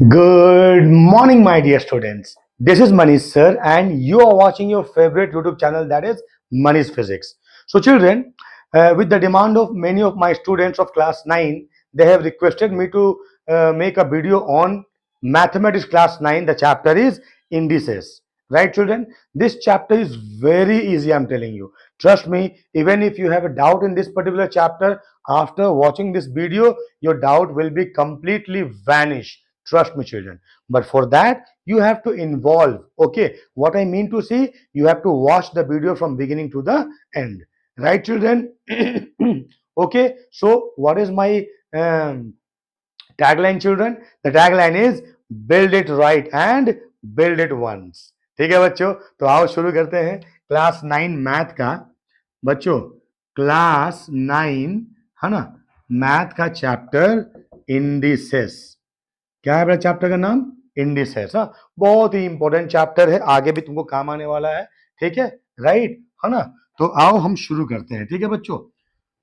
Good morning, my dear students. This is Manish sir, and you are watching your favorite YouTube channel, that is Manish Physics. So, children, with the demand of many of my students of class 9, they have requested me to make a video on mathematics class 9. The chapter is indices. Right, children? This chapter is very easy, I'm telling you. Trust me, even if you have a doubt in this particular chapter, after watching this video, your doubt will be completely vanished. Trust me, children. But for that, you have to involve. Okay, what I mean to say, you have to watch the video from beginning to the end. Right, children? Okay, so what is my tagline, children? The tagline is build it right and build it once. ठीक है बच्चों, तो आओ शुरू करते हैं class 9 math का. बच्चों, क्लास 9 है ना, मैथ का चैप्टर इंडिसेस. क्या है बेटा चैप्टर का नाम? इंडिसेस. हाँ, बहुत ही इंपॉर्टेंट चैप्टर है, आगे भी तुमको काम आने वाला है. ठीक है, राइट, है ना. तो आओ हम शुरू करते हैं. ठीक है बच्चों,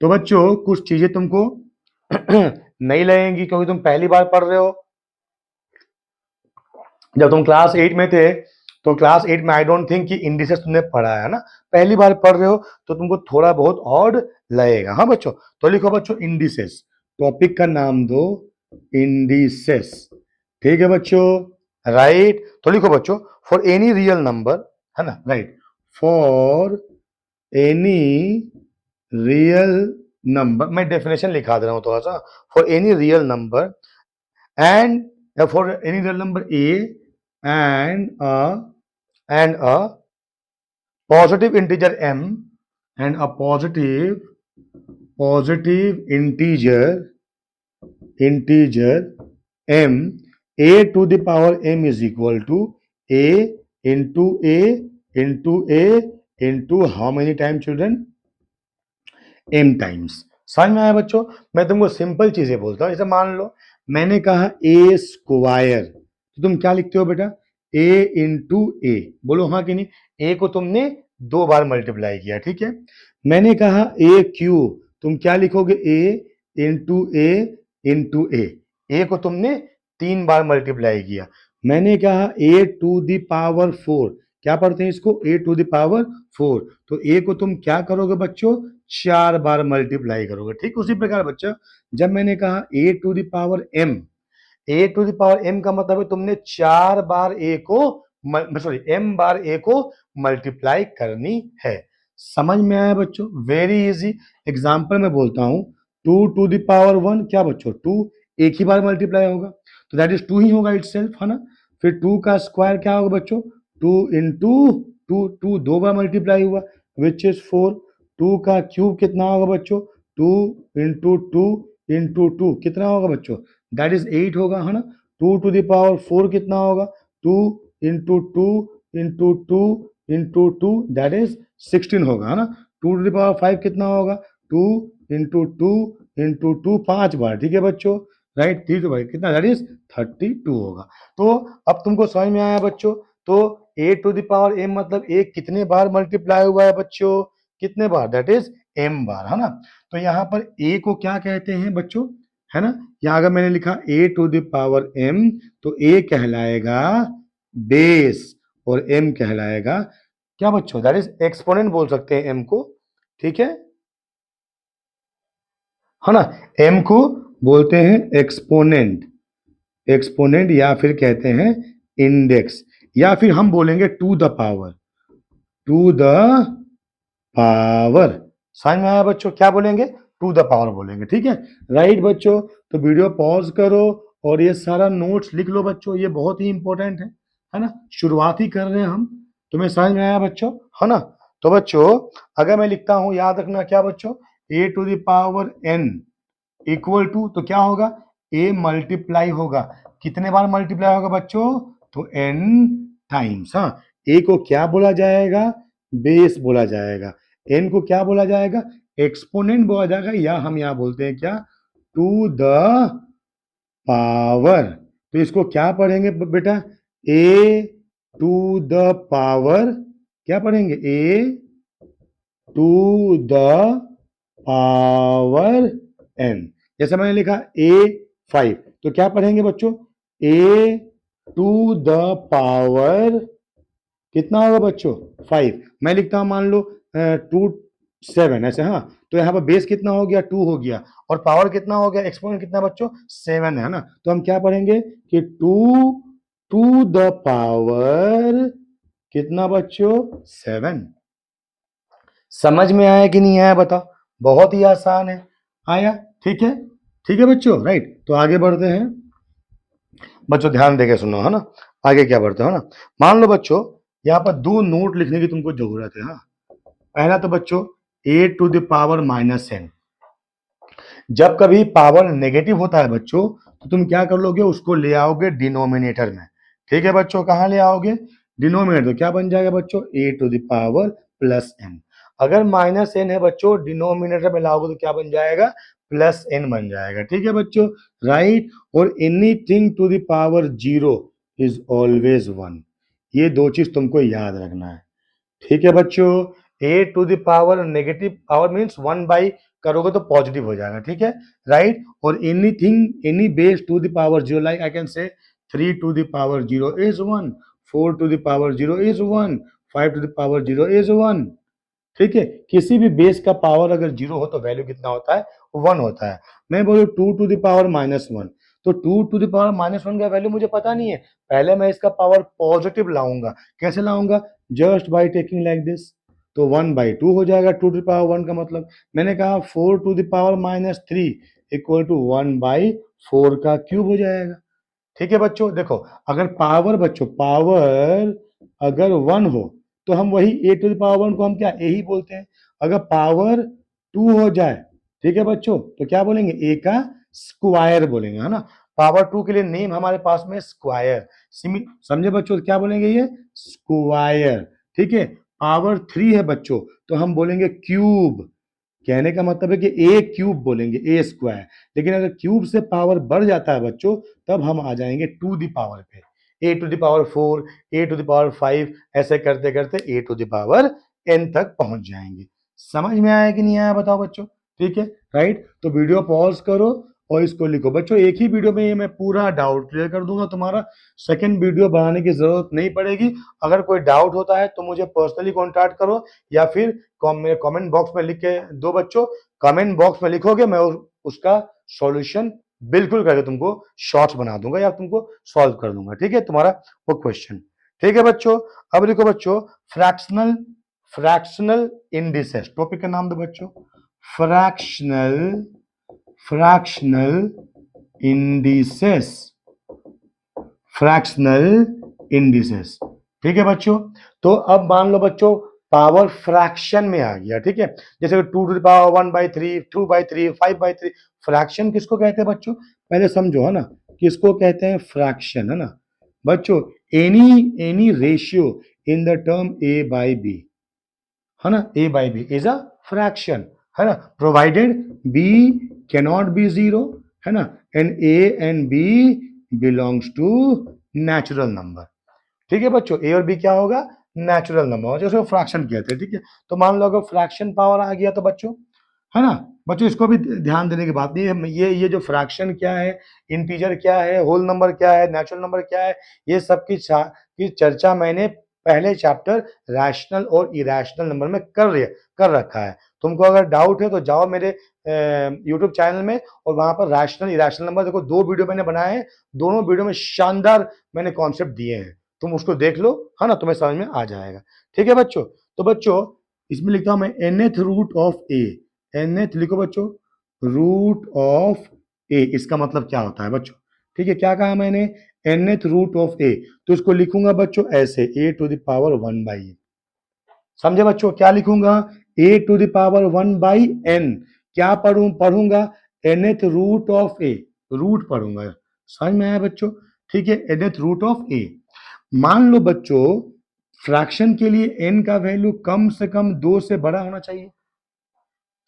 तो बच्चों कुछ चीजें तुमको नहीं लगेंगी क्योंकि तुम पहली बार पढ़ रहे हो. जब तुम क्लास 8 में थे तो क्लास 8 में आई डोंट थिंक कि इंडिसेस तुमने पढ़ा है ना. पहली बार पढ़ रहे हो तो तुमको थोड़ा बहुत ऑड लगेगा. हाँ बच्चों, तो लिखो बच्चों इंडिसेस. टॉपिक का नाम दो इंडिसेस. ठीक है बच्चों, राइट. तो लिखो बच्चों फॉर एनी रियल नंबर, है ना, right. For any real number, मैं डेफिनेशन लिखा दे रहा हूं थोड़ा सा. For any real number and for any real number a and a positive integer m and a positive integer m, a to the power m is equal to a into how many times, children? m times. समझ में आया बच्चों? मैं तुमको simple चीजें बोलता हूं. जैसे मान लो मैंने कहा ए स्क्वायर, तो तुम क्या लिखते हो बेटा? ए इंटू ए. बोलो हाँ कि नहीं? ए को तुमने 2 बार मल्टीप्लाई किया. ठीक है. मैंने कहा ए क्यूब, तुम क्या लिखोगे? ए इंटू ए इंटू ए. ए को तुमने 3 बार मल्टीप्लाई किया. मैंने कहा ए टू द पावर 4, क्या पढ़ते हैं इसको? ए टू द पावर 4. तो ए को तुम क्या करोगे बच्चों? 4 बार मल्टीप्लाई करोगे. ठीक उसी प्रकार बच्चा, जब मैंने कहा a to the power m, a to the power m का मतलब है तुमने 4 बार a को, सॉरी, m बार a को मल्टीप्लाई करनी है. समझ में आया बच्चों? Very easy. एग्जांपल में बोलता हूं, 2 टू द पावर 1, क्या बच्चों? 2 एक ही बार मल्टीप्लाई होगा तो दैट इज 2 ही होगा इटसेल्फ, है ना. फिर 2 का स्क्वायर क्या होगा बच्चों? 2 इंटू 2, 2 2 बार मल्टीप्लाई हुआ विच इज 4. 2 का क्यूब कितना होगा बच्चों? 2 इंटू 2 इंटू 2 कितना होगा बच्चों? दैट इज 8 होगा, है ना. 2 टू द पावर 4 कितना होगा? 2 into 2 into 2 into 2 that is 16 होगा, है ना. 2 टू द पावर 5 कितना होगा? 2 इंटू 2 इंटू 2 5 बार. ठीक है बच्चों, राइट. 3 टू 5 कितना? दैट इज 32 होगा. तो अब तुमको समझ में आया बच्चों? तो a to the power m मतलब a कितने बार मल्टीप्लाई हुआ है बच्चों? कितने बार? दैट इज m बार, है ना. तो यहाँ पर a को क्या कहते हैं बच्चों, है ना. यहाँ अगर मैंने लिखा a to the power m, तो a कहलाएगा बेस और m कहलाएगा क्या बच्चों? दैट इज एक्सपोनेंट बोल सकते हैं m को. ठीक है ना. m को बोलते हैं एक्सपोनेंट, एक्सपोनेंट या फिर कहते हैं इंडेक्स, या फिर हम बोलेंगे to the power, to the power. समझ में आया बच्चों? क्या बोलेंगे? टू द पावर बोलेंगे. ठीक है, राइट बच्चों. तो वीडियो पॉज करो और ये सारा नोट्स लिख लो बच्चों, ये बहुत ही इंपॉर्टेंट है ना. शुरुआत ही कर रहे हैं हम. तुम्हें समझ में आया बच्चों, है ना. तो बच्चों अगर मैं लिखता हूं, याद रखना क्या बच्चों? A to the power n equal to, तो क्या होगा? a मल्टीप्लाई होगा. कितने बार मल्टीप्लाई होगा बच्चों? तो n टाइम्स. हाँ, a को क्या बोला जाएगा? बेस बोला जाएगा. n को क्या बोला जाएगा? एक्सपोनेंट बोला जाएगा, या हम यहाँ बोलते हैं क्या? To the power. तो इसको क्या पढ़ेंगे बेटा? a टू द पावर, क्या पढ़ेंगे? a to the power n. जैसे मैंने लिखा a5, तो क्या पढ़ेंगे बच्चों? ए टू द पावर कितना होगा बच्चों 5। मैं लिखता हूं मान लो 2 7 ऐसे, हाँ। तो यहाँ पर बेस कितना हो गया 2 हो गया, और पावर कितना हो गया, एक्सपोनेंट कितना बच्चों 7 है ना। तो हम क्या पढ़ेंगे कि 2 टू द पावर कितना बच्चों 7। समझ में आया कि नहीं आया बताओ, बहुत ही आसान है। आया, ठीक है, ठीक है बच्चों, राइट। तो आगे बढ़ते हैं बच्चों, ध्यान देके सुनो, है ना। आगे क्या बढ़ते हो ना, मान लो बच्चों यहाँ पर 2 नोट लिखने की तुमको जरूरत है। हाँ, पहला तो बच्चों a to the power -n। जब कभी पावर नेगेटिव होता है बच्चों, तो तुम क्या कर लोगे, उसको ले आओगे डिनोमिनेटर में। ठीक है बच्चों, कहाँ ले आओगे, डिनोमिनेटर। तो क्या बन जाएगा बच्चों a to the power +n। अगर -n है बच्चों, डिनोमिनेटर में लाओगे तो क्या बन जाएगा +n बन जाएगा। ठीक है बच्चों, राइट। और anything to the power 0 is always 1। ये 2 चीज तुमको याद रखना है। ठीक है बच्चों, a to the power negative power means 1 करोगे तो पॉजिटिव हो जाएगा। ठीक है, राइट। और anything any base to the power 0, like I can say 3 to the power 0 is 1, 4 to the power 0 is 1, 5 to the power 0 is 1। ठीक है, किसी भी बेस का पावर अगर 0 हो तो वैल्यू कितना होता है 1 होता है। मैं बोलूँ 2 टू द पावर -1, तो 2 टू द पावर -1 का वैल्यू मुझे पता नहीं है, पहले मैं इसका पावर पॉजिटिव लाऊंगा। कैसे लाऊंगा, just by taking like this. तो 1/2 हो जाएगा 2 टू द पावर 1 का मतलब। मैंने कहा 4 to the power -3 equal to 1/4 का क्यूब हो जाएगा। ठीक है बच्चों, देखो अगर पावर बच्चों पावर अगर 1 हो तो हम वही ए टू द पावर 1 को हम क्या ए ही बोलते हैं। अगर पावर 2 हो जाए, ठीक है बच्चों, तो क्या बोलेंगे ए का स्क्वायर बोलेंगे, है ना। पावर 2 के लिए नेम हमारे पास में स्क्वायर। समझे बच्चों, तो क्या बोलेंगे ये स्क्वायर। ठीक है, पावर 3 है बच्चों तो हम बोलेंगे क्यूब। कहने का मतलब है कि ए क्यूब बोलेंगे, ए स्क्वायर। लेकिन अगर क्यूब से पावर बढ़ जाता है बच्चों, तब हम आ जाएंगे टू द पावर पे, a to the power 4, a to the power 5, ऐसे करते करते a to the power n तक पहुंच जाएंगे। समझ में आया कि नहीं आया बताओ बच्चों, ठीक है, राइट। तो वीडियो पॉज करो और इसको लिखो बच्चों, एक ही वीडियो में ये मैं पूरा डाउट क्लियर कर दूंगा तुम्हारा। सेकंड वीडियो बनाने की जरूरत नहीं पड़ेगी। अगर कोई डाउट होता है तो मुझे पर्सनली कॉन्टैक्ट करो, या फिर कमेंट बॉक्स में लिख के दो बच्चों। कमेंट बॉक्स में लिखोगे, मैं उसका सॉल्यूशन बिल्कुल करके तुमको शॉर्ट्स बना दूंगा या तुमको सॉल्व कर दूंगा। ठीक है, तुम्हारा वो क्वेश्चन। ठीक है बच्चों, अब देखो बच्चों, फ्रैक्शनल फ्रैक्शनल इंडिसेस टॉपिक का नाम दो बच्चों, fractional fractional indices, fractional indices. ठीक है बच्चों, तो अब मान लो बच्चों पावर फ्रैक्शन में आ गया। ठीक है, जैसे 2 टू द पावर 1/3, 2/3, 5/3। फ्रैक्शन किसको कहते हैं बच्चों, पहले समझो, है ना। किसको कहते हैं फ्रैक्शन, है ना बच्चों, any ratio in the term a/b, है ना, a/b इज अ फ्रैक्शन, है ना, प्रोवाइडेड b कैनॉट बी 0, है ना, and a and b belongs to natural number. ठीक है बच्चों, ए और बी क्या होगा नेचुरल नंबर, जिसको फ्रैक्शन कहते हैं। ठीक है, तो मान लो अगर फ्रैक्शन पावर आ गया तो बच्चों, है ना बच्चों, इसको भी ध्यान देने की बात नहीं है। ये जो फ्रैक्शन क्या है, इंटीजर क्या है, होल नंबर क्या है, नेचुरल नंबर क्या है, ये सब की चर्चा मैंने पहले चैप्टर रैशनल और इरेशनल नंबर में कर रखा है। तुमको अगर डाउट है तो जाओ मेरे यूट्यूब चैनल में, और वहां पर रैशनल इरेशनल नंबर देखो, 2 वीडियो मैंने बनाए हैं। दोनों वीडियो में शानदार मैंने कॉन्सेप्ट दिए हैं, तुम उसको देख लो, है ना, तुम्हें समझ में आ जाएगा। ठीक है बच्चों, तो बच्चों इसमें लिखता हूं मैं nth root of a, nth लिखो बच्चों, रूट ऑफ ए, इसका मतलब क्या होता है बच्चों। ठीक है, क्या कहा मैंने, nth रूट ऑफ ए, तो इसको लिखूंगा बच्चों ऐसे, a to the power 1/n। समझे बच्चों, क्या लिखूंगा, a to the power 1/n। क्या पढ़ूंगा nth root of a, root पढ़ूंगा। समझ में आया बच्चों, ठीक है, nth रूट ऑफ ए। मान लो बच्चों फ्रैक्शन के लिए n का वैल्यू कम से कम 2 से बड़ा होना चाहिए।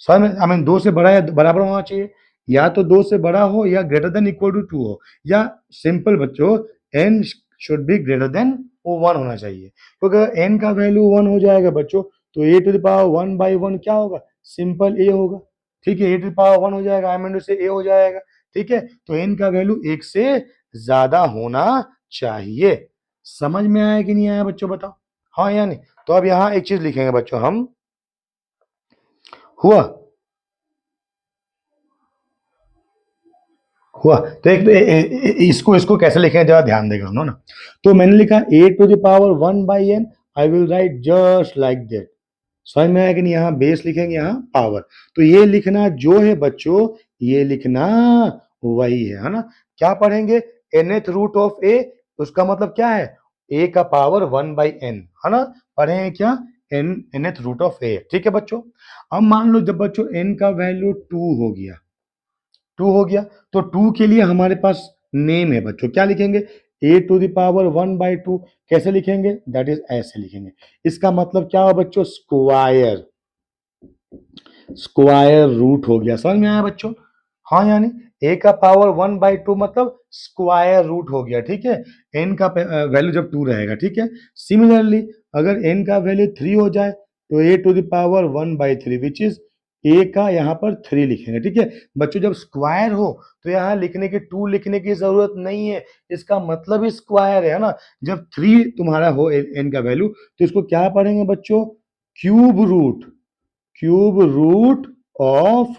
समझ में, आई मीन 2 से बड़ा या बराबर होना चाहिए, या तो 2 से बड़ा हो या ग्रेटर देन इक्वल टू 2 हो, या सिंपल बच्चों n should be greater than 1 होना चाहिए। क्योंकि अगर n का वैल्यू 1 हो जाएगा बच्चों, तो a टू द पावर 1/1 क्या होगा, सिंपल a होगा। ठीक है, a टू द पावर 1 हो जाएगा, आई मीन से a हो जाएगा। ठीक है, तो n का वैल्यू 1 से ज्यादा होना चाहिए। समझ में आया कि नहीं आया बच्चों, बताओ हाँ या नहीं। तो अब यहां एक चीज लिखेंगे बच्चों हम, हुआ हुआ तो एक इसको इसको कैसे लिखेंगे जरा ध्यान देगा हम ना। तो मैंने लिखा a⁻1/n, I will right just like that. समझ में आया कि नहीं, यहाँ बेस लिखेंगे यहाँ पावर। तो ये लिखना जो है बच्चों, ये लिखना वही है ना। क्या पढ़ेंगे, nth रूट ऑफ a, उसका मतलब क्या है, a का पावर 1/n है ना। पढ़ेंगे क्या, nth रूट ऑफ a। ठीक है बच्चों। अब मान लो जब बच्चों n का वैल्यू 2 हो गया, 2 हो गया, तो 2 के लिए हमारे पास नेम है बच्चों, क्या लिखेंगे, a⁻1/2। कैसे लिखेंगे, दैट इज ऐसे लिखेंगे। इसका मतलब क्या हो बच्चों, स्क्वायर, स्क्वायर रूट हो गया। समझ में आया बच्चों, हाँ यानी a का पावर 1/2 मतलब स्क्वायर रूट हो गया। ठीक है, n का वैल्यू जब 2 रहेगा। ठीक है, सिमिलरली अगर n का वैल्यू 3 हो जाए तो a⁻1/3 विच इज a का यहाँ पर 3 लिखेंगे। ठीक है बच्चों, जब स्क्वायर हो तो यहाँ लिखने के 2 लिखने की जरूरत नहीं है, इसका मतलब ही स्क्वायर है ना। जब 3 तुम्हारा हो n का वैल्यू, तो इसको क्या पढ़ेंगे बच्चों, cube root, cube root of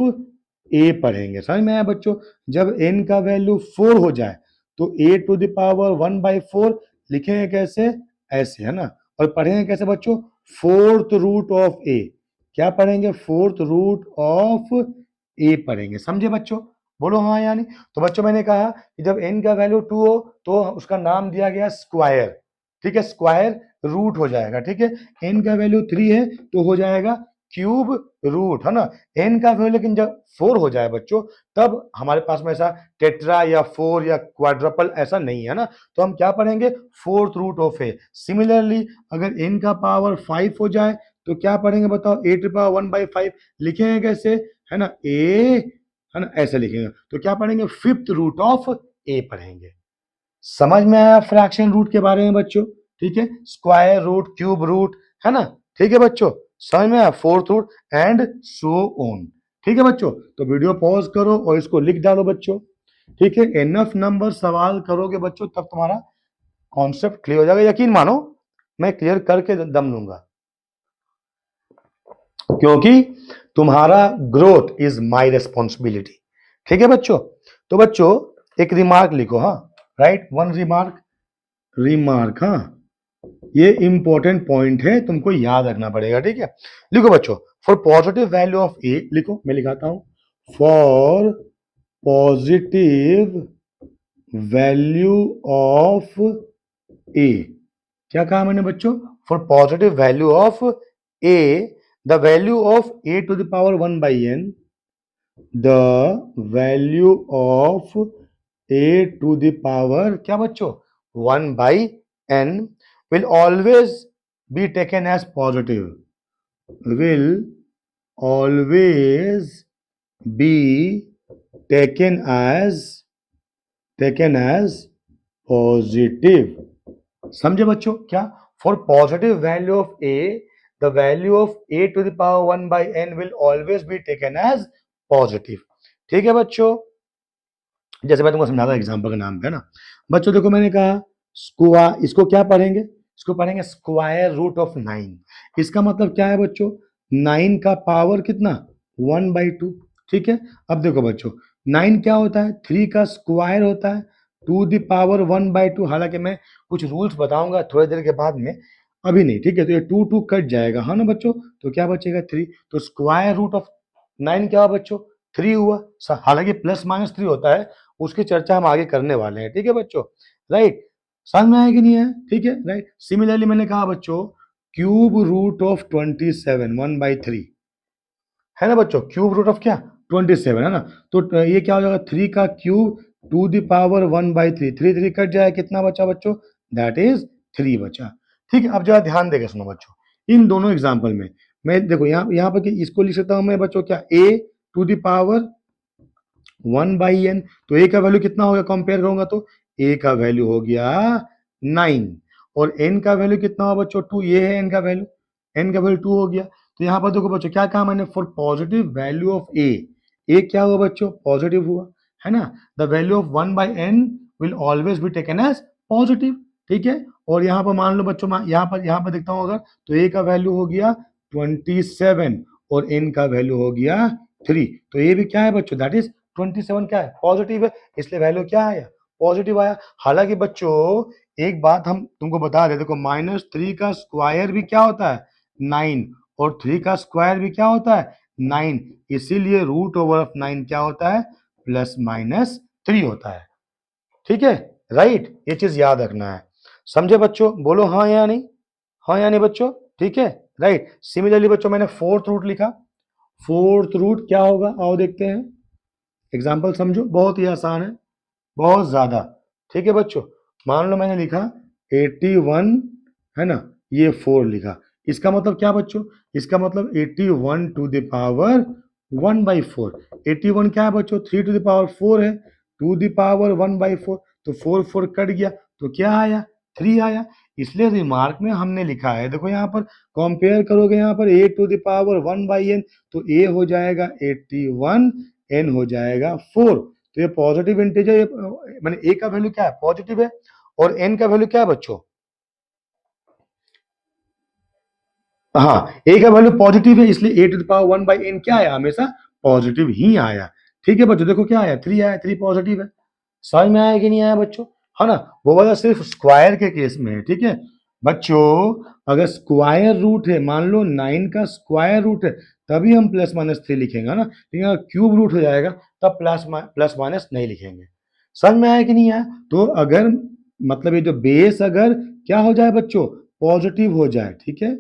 a पढ़ेंगे। समझ में आया बच्चों। जब n का वैल्यू 4 हो जाए तो a⁻1/4 लिखेंगे कैसे, ऐसे है ना। और पढ़ेंगे कैसे बच्चों, फोर्थ रूट ऑफ ए। क्या पढ़ेंगे, फोर्थ रूट ऑफ ए पढ़ेंगे। समझे बच्चों, बोलो हाँ यानी। तो बच्चों मैंने कहा कि जब n का वैल्यू 2 हो तो उसका नाम दिया गया स्क्वायर। ठीक है, स्क्वायर रूट हो जाएगा। ठीक है, n का वैल्यू 3 है तो हो जाएगा क्यूब रूट है ना। n का वैल्यू लेकिन जब 4 हो जाए बच्चों, तब हमारे पास में ऐसा टेट्रा या 4 या क्वाड्रपल ऐसा नहीं है ना। तो हम क्या पढ़ेंगे, fourth root of a. Similarly अगर n का पावर 5 हो जाए तो क्या पढ़ेंगे बताओ, a⁻1/5 लिखेंगे कैसे, है ना, a है ना, ऐसे लिखेंगे। तो क्या पढ़ेंगे, फिफ्थ रूट ऑफ ए पढ़ेंगे। समझ में आया फ्रैक्शन रूट के बारे में बच्चों। ठीक है, स्क्वायर रूट, क्यूब रूट, है ना। ठीक है बच्चों, समझ में आया, fourth root and so on. ठीक है बच्चों, तो वीडियो पॉज करो और इसको लिख डालो बच्चों। ठीक है, एनफ नंबर सवाल करोगे बच्चों तब तुम्हारा कॉन्सेप्ट क्लियर हो जाएगा। यकीन मानो मैं क्लियर करके दम लूंगा, क्योंकि तुम्हारा ग्रोथ इज माय रिस्पॉन्सिबिलिटी। ठीक है बच्चों। तो बच्चों एक रिमार्क लिखो, हाँ, राइट वन रिमार्क, रिमार्क, हाँ, ये इंपॉर्टेंट पॉइंट है, तुमको याद रखना पड़ेगा। ठीक है, लिखो बच्चों, फॉर पॉजिटिव वैल्यू ऑफ ए, लिखो मैं लिखाता हूं, फॉर पॉजिटिव वैल्यू ऑफ ए। क्या कहा मैंने बच्चों, for positive value of A, the value of a⁻1/n, the value of a⁻, क्या बच्चों, 1/n will always be taken as positive, will always be taken as positive। समझे बच्चों क्या, for positive value of A, the value of a⁻1/n will always be taken as positive। ठीक है बच्चों, जैसे मैं तुमको समझाता एग्जाम्पल के नाम पे ना बच्चों। देखो मैंने कहा इसको क्या पढ़ेंगे, इसको पढ़ेंगे स्क्वायर रूट ऑफ 9। इसका मतलब क्या है बच्चों, 9 का पावर कितना, 1/2। ठीक है, अब देखो बच्चों 9 क्या होता है, 3 का स्क्वायर होता है, 2 ^ 1/2। हालांकि मैं कुछ रूल्स बताऊंगा थोड़ी देर के बाद में, अभी नहीं। ठीक है, तो ये 2 कट जाएगा, हाँ ना बच्चों। तो क्या बचेगा, 3। तो स्क्वायर रूट ऑफ 9 क्या हुआ बच्चों, 3 हुआ। हालांकि +-3 होता है, उसकी चर्चा हम आगे करने वाले हैं। ठीक है बच्चों, राइट, समझ में आया कि नहीं है। ठीक है, राइट। सिमिलरली मैंने कहा बच्चों, क्यूब रूट ऑफ 27, 1/3 है ना बच्चों, क्यूब रूट ऑफ क्या, 27 है ना। तो ये क्या हो जाएगा, 3 का क्यूब 2 ^ 1/3, 3 3 कट जाए, कितना बचा बच्चों, दैट इज 3 बचा। ठीक है, अब जरा ध्यान देकर सुनो बच्चों, इन दोनों एग्जाम्पल में मैं देखो यहाँ पर इसको लिख सकता हूँ मैं बच्चों, क्या, a⁻1/n। तो a का वैल्यू कितना होगा, कंपेयर करूंगा तो a का वैल्यू हो गया 9, और n का वैल्यू कितना होगा बच्चों, 2। ये है n का वैल्यू, n का वैल्यू 2 हो गया। तो यहाँ पर देखो बच्चों क्या कहा मैंने, for positive value of a, क्या हुआ बच्चों, पॉजिटिव हुआ, है ना। The value of 1/n will always be taken as positive, ठीक है। और यहाँ पर मान लो बच्चों, यहाँ पर देखता हूँ अगर, तो a का वैल्यू हो गया 27 और n का वैल्यू हो गया 3, तो ये भी क्या है बच्चों, दैट इज 27 क्या है, पॉजिटिव है, इसलिए वैल्यू क्या आया, पॉजिटिव आया। हालांकि बच्चों एक बात हम तुमको बता दें, देखो -3 का स्क्वायर भी क्या होता है 9, और 3 का स्क्वायर भी क्या होता है 9, इसीलिए √9 क्या होता है +-3 होता है, ठीक है, राइट। ये चीज याद रखना है, समझे बच्चों, बोलो हाँ या नहीं, हाँ या नहीं बच्चों, ठीक है, राइट। सिमिलरली बच्चों मैंने फोर्थ रूट लिखा, फोर्थ रूट क्या होगा आओ देखते हैं, एग्जाम्पल समझो, बहुत ही आसान है, बहुत ज्यादा, ठीक है बच्चों। मान लो मैंने लिखा 81 है ना, ये 4 लिखा, इसका मतलब क्या बच्चों, इसका मतलब 81 टू द पावर 1/4, 81 क्या है बच्चों 3 टू द पावर 4 है, टू द पावर 1/4, तो 4 4 कट गया तो क्या आया 3 आया, इसलिए रिमार्क में हमने लिखा है, देखो यहाँ पर कंपेयर करोगे, यहाँ पर a to the power 1/n, तो a हो जाएगा 81, n हो जाएगा 4, तो ये पॉजिटिव इंटीजर, माने a का वैल्यू क्या है पॉजिटिव है, और n का वैल्यू क्या है बच्चों, हाँ a का वैल्यू पॉजिटिव है, इसलिए a to the power 1/n क्या आया, हमेशा पॉजिटिव ही आया, ठीक है बच्चों। देखो क्या आया 3 आया, 3 पॉजिटिव है, समझ में आया कि नहीं आया बच्चों, है ना। वो वाला सिर्फ स्क्वायर के केस में है, ठीक है बच्चों। अगर स्क्वायर रूट है, मान लो 9 का स्क्वायर रूट है, तभी हम +-3 लिखेंगे ना, लेकिन अगर क्यूब रूट हो जाएगा तब प्लस नहीं लिखेंगे, समझ में आया कि नहीं आया। तो अगर मतलब ये जो बेस अगर क्या हो जाए बच्चों पॉजिटिव हो जाए, ठीक है,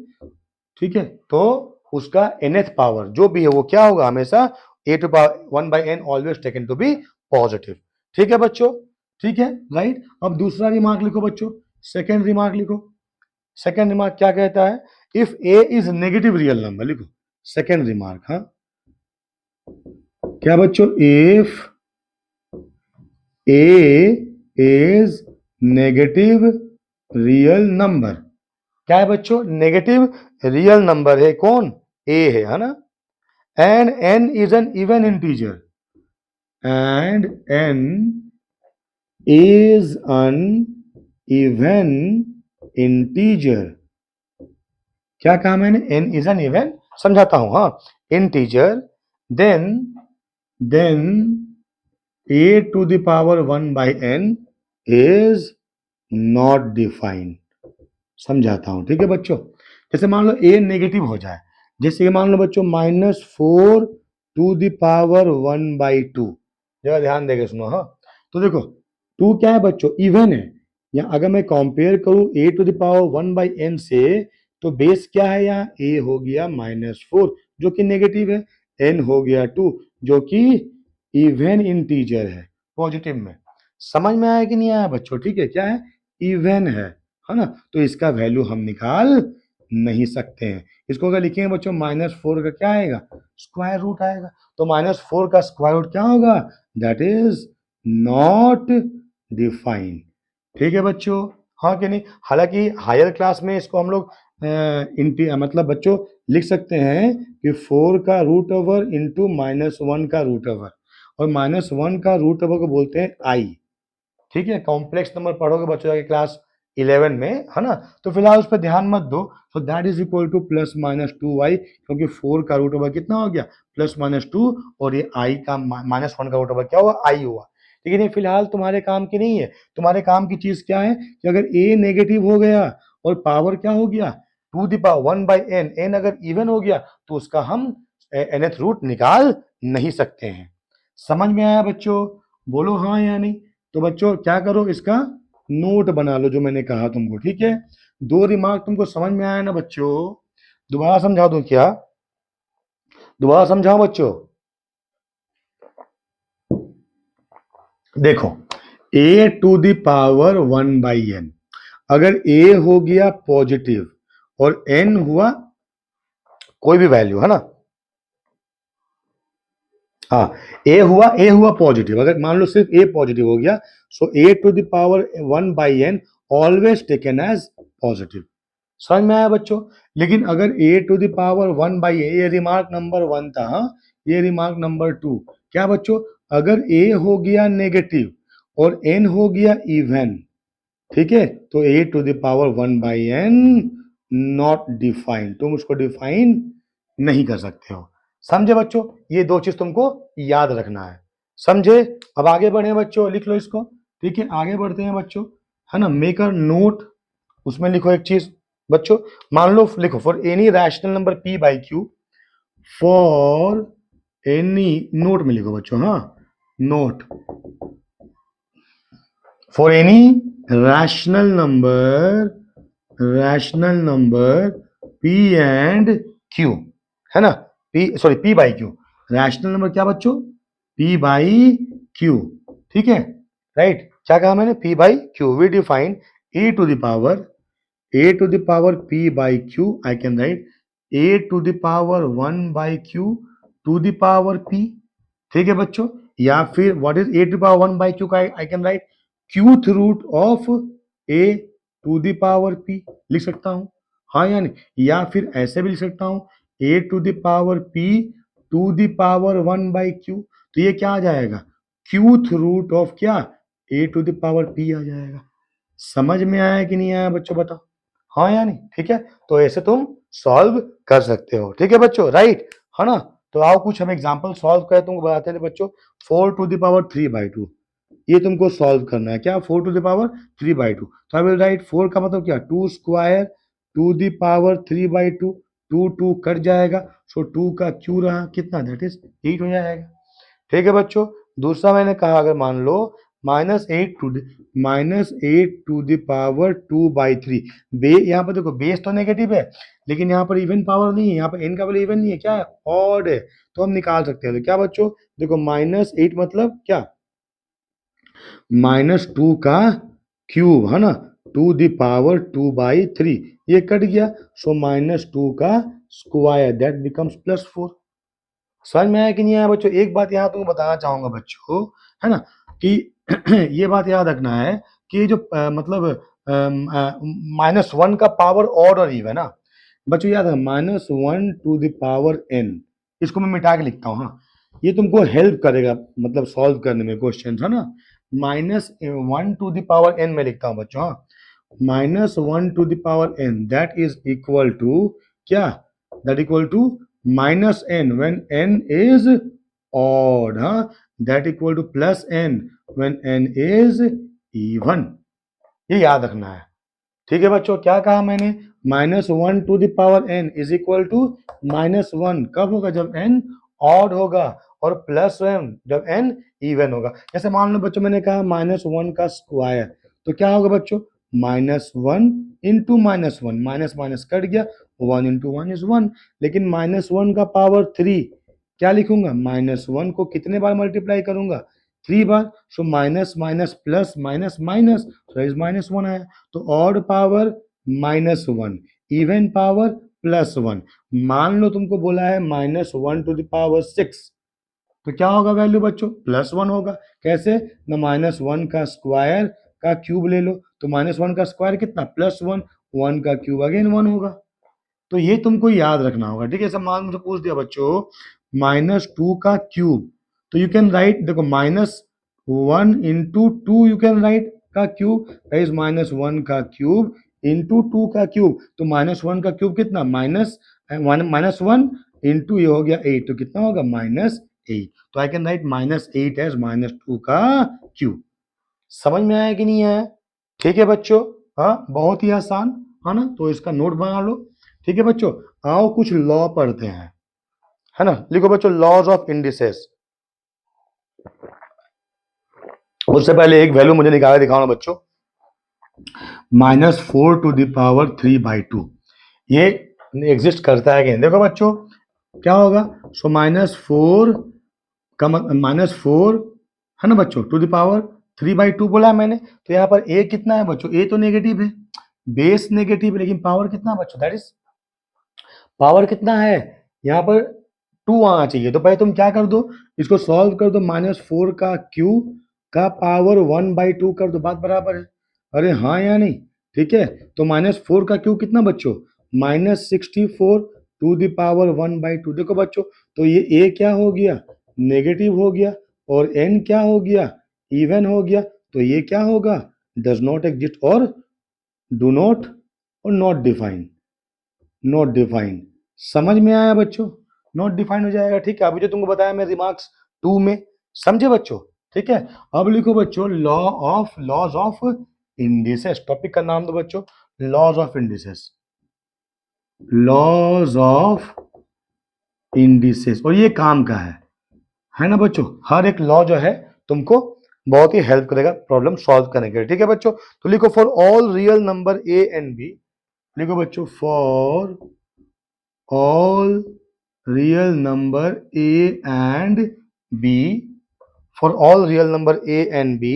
ठीक है, तो उसका nth पावर जो भी है वो क्या होगा, हमेशा a to power 1/n always taken to be positive, ठीक है बच्चों, ठीक है, राइट। अब दूसरा रिमार्क लिखो बच्चों, सेकेंड रिमार्क लिखो, सेकेंड रिमार्क क्या कहता है, if a is negative real number, लिखो सेकेंड रिमार्क, हाँ क्या बच्चों, if a is negative real number, क्या है बच्चों नेगेटिव रियल नंबर है, कौन a है ना, and n is an even integer, and n is an even integer, क्या कहा मैंने, n is an even, समझाता हूं, हाँ integer, then a to the power 1/n is not defined, समझाता हूं, ठीक है बच्चों। जैसे मान लो a नेगेटिव हो जाए, जैसे मान लो बच्चों -4 टू द पावर 1/2, जरा ध्यान देके सुनो, हाँ तो देखो 2 क्या है बच्चों इवन है, या अगर मैं कंपेयर करूं a to the power 1/n से, तो बेस क्या है, यहाँ a हो गया -4 जो कि नेगेटिव है, n हो गया 2 जो कि इवन इंटीजर है पॉजिटिव में, समझ में आया कि नहीं आया बच्चों, ठीक है, क्या है इवन है ना, तो इसका वैल्यू हम निकाल नहीं सकते हैं। इसको अगर लिखेंगे बच्चों -4 का क्या आएगा स्क्वायर रूट आएगा, तो -4 का स्क्वायर रूट क्या होगा, दैट इज नॉट डिफाइंड, ठीक है बच्चों, हाँ कि नहीं। हालांकि हायर क्लास में इसको हम लोग मतलब बच्चों लिख सकते हैं कि 4 का रूट ओवर इंटू -1 का रूट ओवर, और -1 का रूट ओवर को बोलते हैं आई, ठीक है, कॉम्प्लेक्स नंबर पढ़ोगे बच्चों जाके क्लास 11 में, है ना, तो फिलहाल उस पर ध्यान मत दो। So that is equal to +-2y, क्योंकि 4 का रूट ओवर कितना हो गया +-2, और ये i का -1 का रूट ओवर क्या हुआ i हुआ, लेकिन ये फिलहाल तुम्हारे काम की नहीं है, तुम्हारे काम की चीज क्या है कि अगर a नेगेटिव हो गया और पावर क्या हो गया to the power 1/n, n अगर इवन हो गया तो उसका हम nth रूट निकाल नहीं सकते हैं, समझ में आया बच्चों, बोलो हाँ या नहीं। तो बच्चों क्या करो, इसका नोट बना लो जो मैंने कहा तुमको, ठीक है। 2 रिमार्क तुमको समझ में आया ना बच्चों, दोबारा समझा दूं क्या, दोबारा समझाओ बच्चों, देखो a to the power 1/n, अगर a हो गया पॉजिटिव और n हुआ कोई भी वैल्यू, है ना, हाँ a हुआ पॉजिटिव, अगर मान लो सिर्फ a पॉजिटिव हो गया, so a to the power 1/n always taken as positive, समझ में आया बच्चों। लेकिन अगर a to the power 1/n, ये रिमार्क नंबर 1 था, हाँ ये रिमार्क नंबर 2, क्या बच्चों, अगर a हो गया नेगेटिव और n हो गया इवन, ठीक है। तो a to the power 1/n not defined, तुम उसको डिफाइन नहीं कर सकते हो। समझे बच्चों, ये दो चीज तुमको याद रखना है, समझे। अब आगे बढ़े बच्चों, लिख लो इसको, ठीक है। आगे बढ़ते हैं बच्चों, है ना। मेक अ नोट, उसमें लिखो एक चीज बच्चों, मान लो लिखो for any rational number p by Q, for any, note में लिखो बच्चों, हाँ, note, for any rational number p and q, है ना। p by Q, rational number क्या बच्चों, p बाई q, ठीक है, राइट। क्या कहा मैंने, p by q, we define a to the power p by q, I can write a to the power 1 by q to the power p, ठीक है बच्चों। या फिर what is a to the power 1 by q का I can write qth root of a to the power p, लिख सकता हूं, हाँ या नहीं। या फिर ऐसे भी लिख सकता हूं a to the power p to the power 1 by q, तो ये क्या आ जाएगा, क्यूथ रूट ऑफ क्या, a to the power p आ जाएगा। समझ में आया कि नहीं आया बच्चों, बताओ, हाँ या नहीं, ठीक है। तो ऐसे तुम सॉल्व कर सकते हो, ठीक है बच्चों, राइट, है ना। तो आओ कुछ हम एग्जांपल सॉल्व करें, तुमको बताते हैं बच्चों। 4 टू द पावर 3/2, ये तुमको सॉल्व करना है, क्या, 4 टू द पावर 3/2। तो आई विल राइट 4 का मतलब क्या, 2 square to the power 3/2, 2 2 cut जाएगा, सो 2 का क्यू रहा कितना, दैट इज 8 हो जाएगा, ठीक है बच्चों। दूसरा मैंने कहा, अगर मान लो -8 टू द पावर 2/3, यहाँ पर देखो बेस तो नेगेटिव है, लेकिन यहाँ पर इवन पावर नहीं है, यहाँ पर n का वैल्यू इवन नहीं है, क्या है, ऑड है, तो हम निकाल सकते हैं। तो क्या बच्चों, देखो -8 मतलब क्या, -2 का क्यूब, है ना, टू द पावर 2/3, ये कट गया, सो -2 का स्क्वायर, दैट बिकम्स +4। समझ में आया कि नहीं आया बच्चों। एक बात यहाँ तुमको बताना चाहूंगा बच्चों, है ना, कि ये बात याद रखना है कि ये जो मतलब -1 का पावर ऑड और इवन है ना बच्चों, याद है, -1 टू द पावर n, इसको मैं मिटा के लिखता हूँ, हाँ, ये तुमको हेल्प करेगा मतलब सॉल्व करने में क्वेश्चन, है ना। -1 टू द पावर n में लिखता हूँ बच्चों, हाँ, -1 to the power n, that is equal to क्या, that equal to -n when n is odd, huh? That equal to +n when n is even, ये याद रखना है, ठीक है बच्चों। क्या कहा मैंने, -1 to the power n is equal to -1 कब होगा, जब n ऑड होगा, और +1 जब n इवन होगा। जैसे मान लो बच्चों मैंने कहा -1 का स्क्वायर, तो क्या होगा बच्चों, -1 इंटू -1, माइनस माइनस कट गया, 1 इंटू 1 इज 1, लेकिन -1 का पावर 3, क्या लिखूंगा, -1 को कितने बार मल्टीप्लाई करूंगा, 3 बार, so minus minus plus minus minus, तो इज -1 आया। तो ऑड पावर -1, इवन पावर +1, मान लो तुमको बोला है -1 टू द पावर 6, तो क्या होगा वैल्यू बच्चों, +1 होगा। कैसे ना, -1 का स्क्वायर का क्यूब ले लो, तो -1 का स्क्वायर कितना, +1, 1 का क्यूब अगेन 1 होगा। तो ये तुमको याद रखना होगा, ठीक है। सब मान मुझे पूछ दिया बच्चों -2 का क्यूब, तो यू कैन राइट, देखो -1 इंटू 2 यू कैन राइट का क्यूब, दैट इज -1 का क्यूब इंटू 2 का क्यूब, तो -1 का क्यूब कितना, -1 इंटू ये हो गया 8, तो कितना होगा, -8, तो आई कैन राइट -8 एज -2 का क्यूब। समझ में आया कि नहीं आया, ठीक है बच्चों, हाँ, बहुत ही आसान, है ना। तो इसका नोट बना लो, ठीक है बच्चों। आओ कुछ लॉ पढ़ते हैं, है ना। लिखो बच्चों, लॉज ऑफ इंडिसेस। उससे पहले एक वैल्यू मुझे निकाल के दिखाओ ना बच्चों, -4 टू द पावर 3/2, ये एग्जिस्ट करता है कि नहीं, देखो बच्चों क्या होगा, सो -4 का -4, है ना बच्चों, टू द पावर 3/2 बोला है मैंने, तो यहाँ पर a कितना है बच्चों, a तो नेगेटिव है, बेस नेगेटिव है, लेकिन पावर कितना है बच्चों, दैट इज पावर कितना है, यहाँ पर 2 आना चाहिए। तो पहले तुम क्या कर दो, इसको सॉल्व कर दो, -4 का क्यूब का पावर 1/2 कर दो, बात बराबर है, अरे हाँ या नहीं, ठीक है। तो -4 का क्यूब कितना बच्चों, -64 टू द पावर 1/2, देखो बच्चों, तो ये a क्या हो गया, नेगेटिव हो गया, और n क्या हो गया, इवन हो गया, तो ये क्या होगा, डज नॉट एग्जिस्ट और डू नॉट और नॉट डिफाइन, नॉट डिफाइन। समझ में आया बच्चों, नॉट डिफाइन हो जाएगा। ठीक है, अभी जो तुमको बताया मैं रिमार्क्स 2 में, समझे बच्चों। ठीक है, अब लिखो बच्चों लॉज ऑफ इंडिसेस। टॉपिक का नाम दो बच्चों, laws of indices, laws of indices. और ये काम का है ना बच्चों। हर एक लॉ जो है तुमको बहुत ही हेल्प करेगा प्रॉब्लम सॉल्व करने के लिए। ठीक है बच्चों, तो लिखो for all real number a and b, लिखो बच्चों for all real number a and b, for all real number a and b,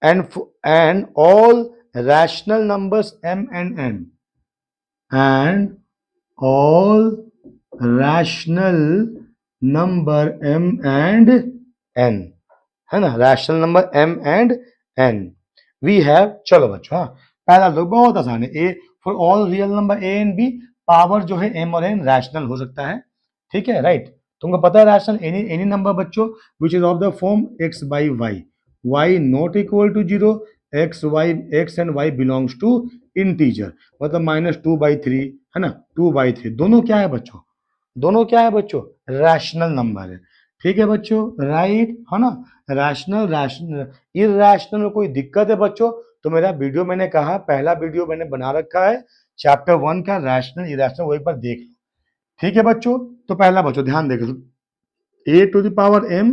and all rational numbers m and n, and all rational number m and n, है ना, rational number m and n we have. चलो बच्चों, हाँ पहला तो बहुत आसान है, a for all real number a and b, power जो है m और n रैशनल हो सकता है। ठीक है, राइट। तुमको पता है रैशनल एनी नंबर बच्चों which is of the form x by y, y not equal to 0, x and y belongs to integer, मतलब -2/3 है ना, 2/3, दोनों क्या है बच्चों, दोनों क्या है बच्चों, रैशनल नंबर है। ठीक है बच्चों, राइट है ना। रैशनल रैशनल इरैशनल में कोई दिक्कत है बच्चों तो मेरा वीडियो मैंने कहा, पहला वीडियो मैंने बना रखा है चैप्टर 1 का रैशनल इरैशनल, वो एक बार देख लो। ठीक है बच्चों, तो पहला बच्चों ध्यान देखो, a to the power m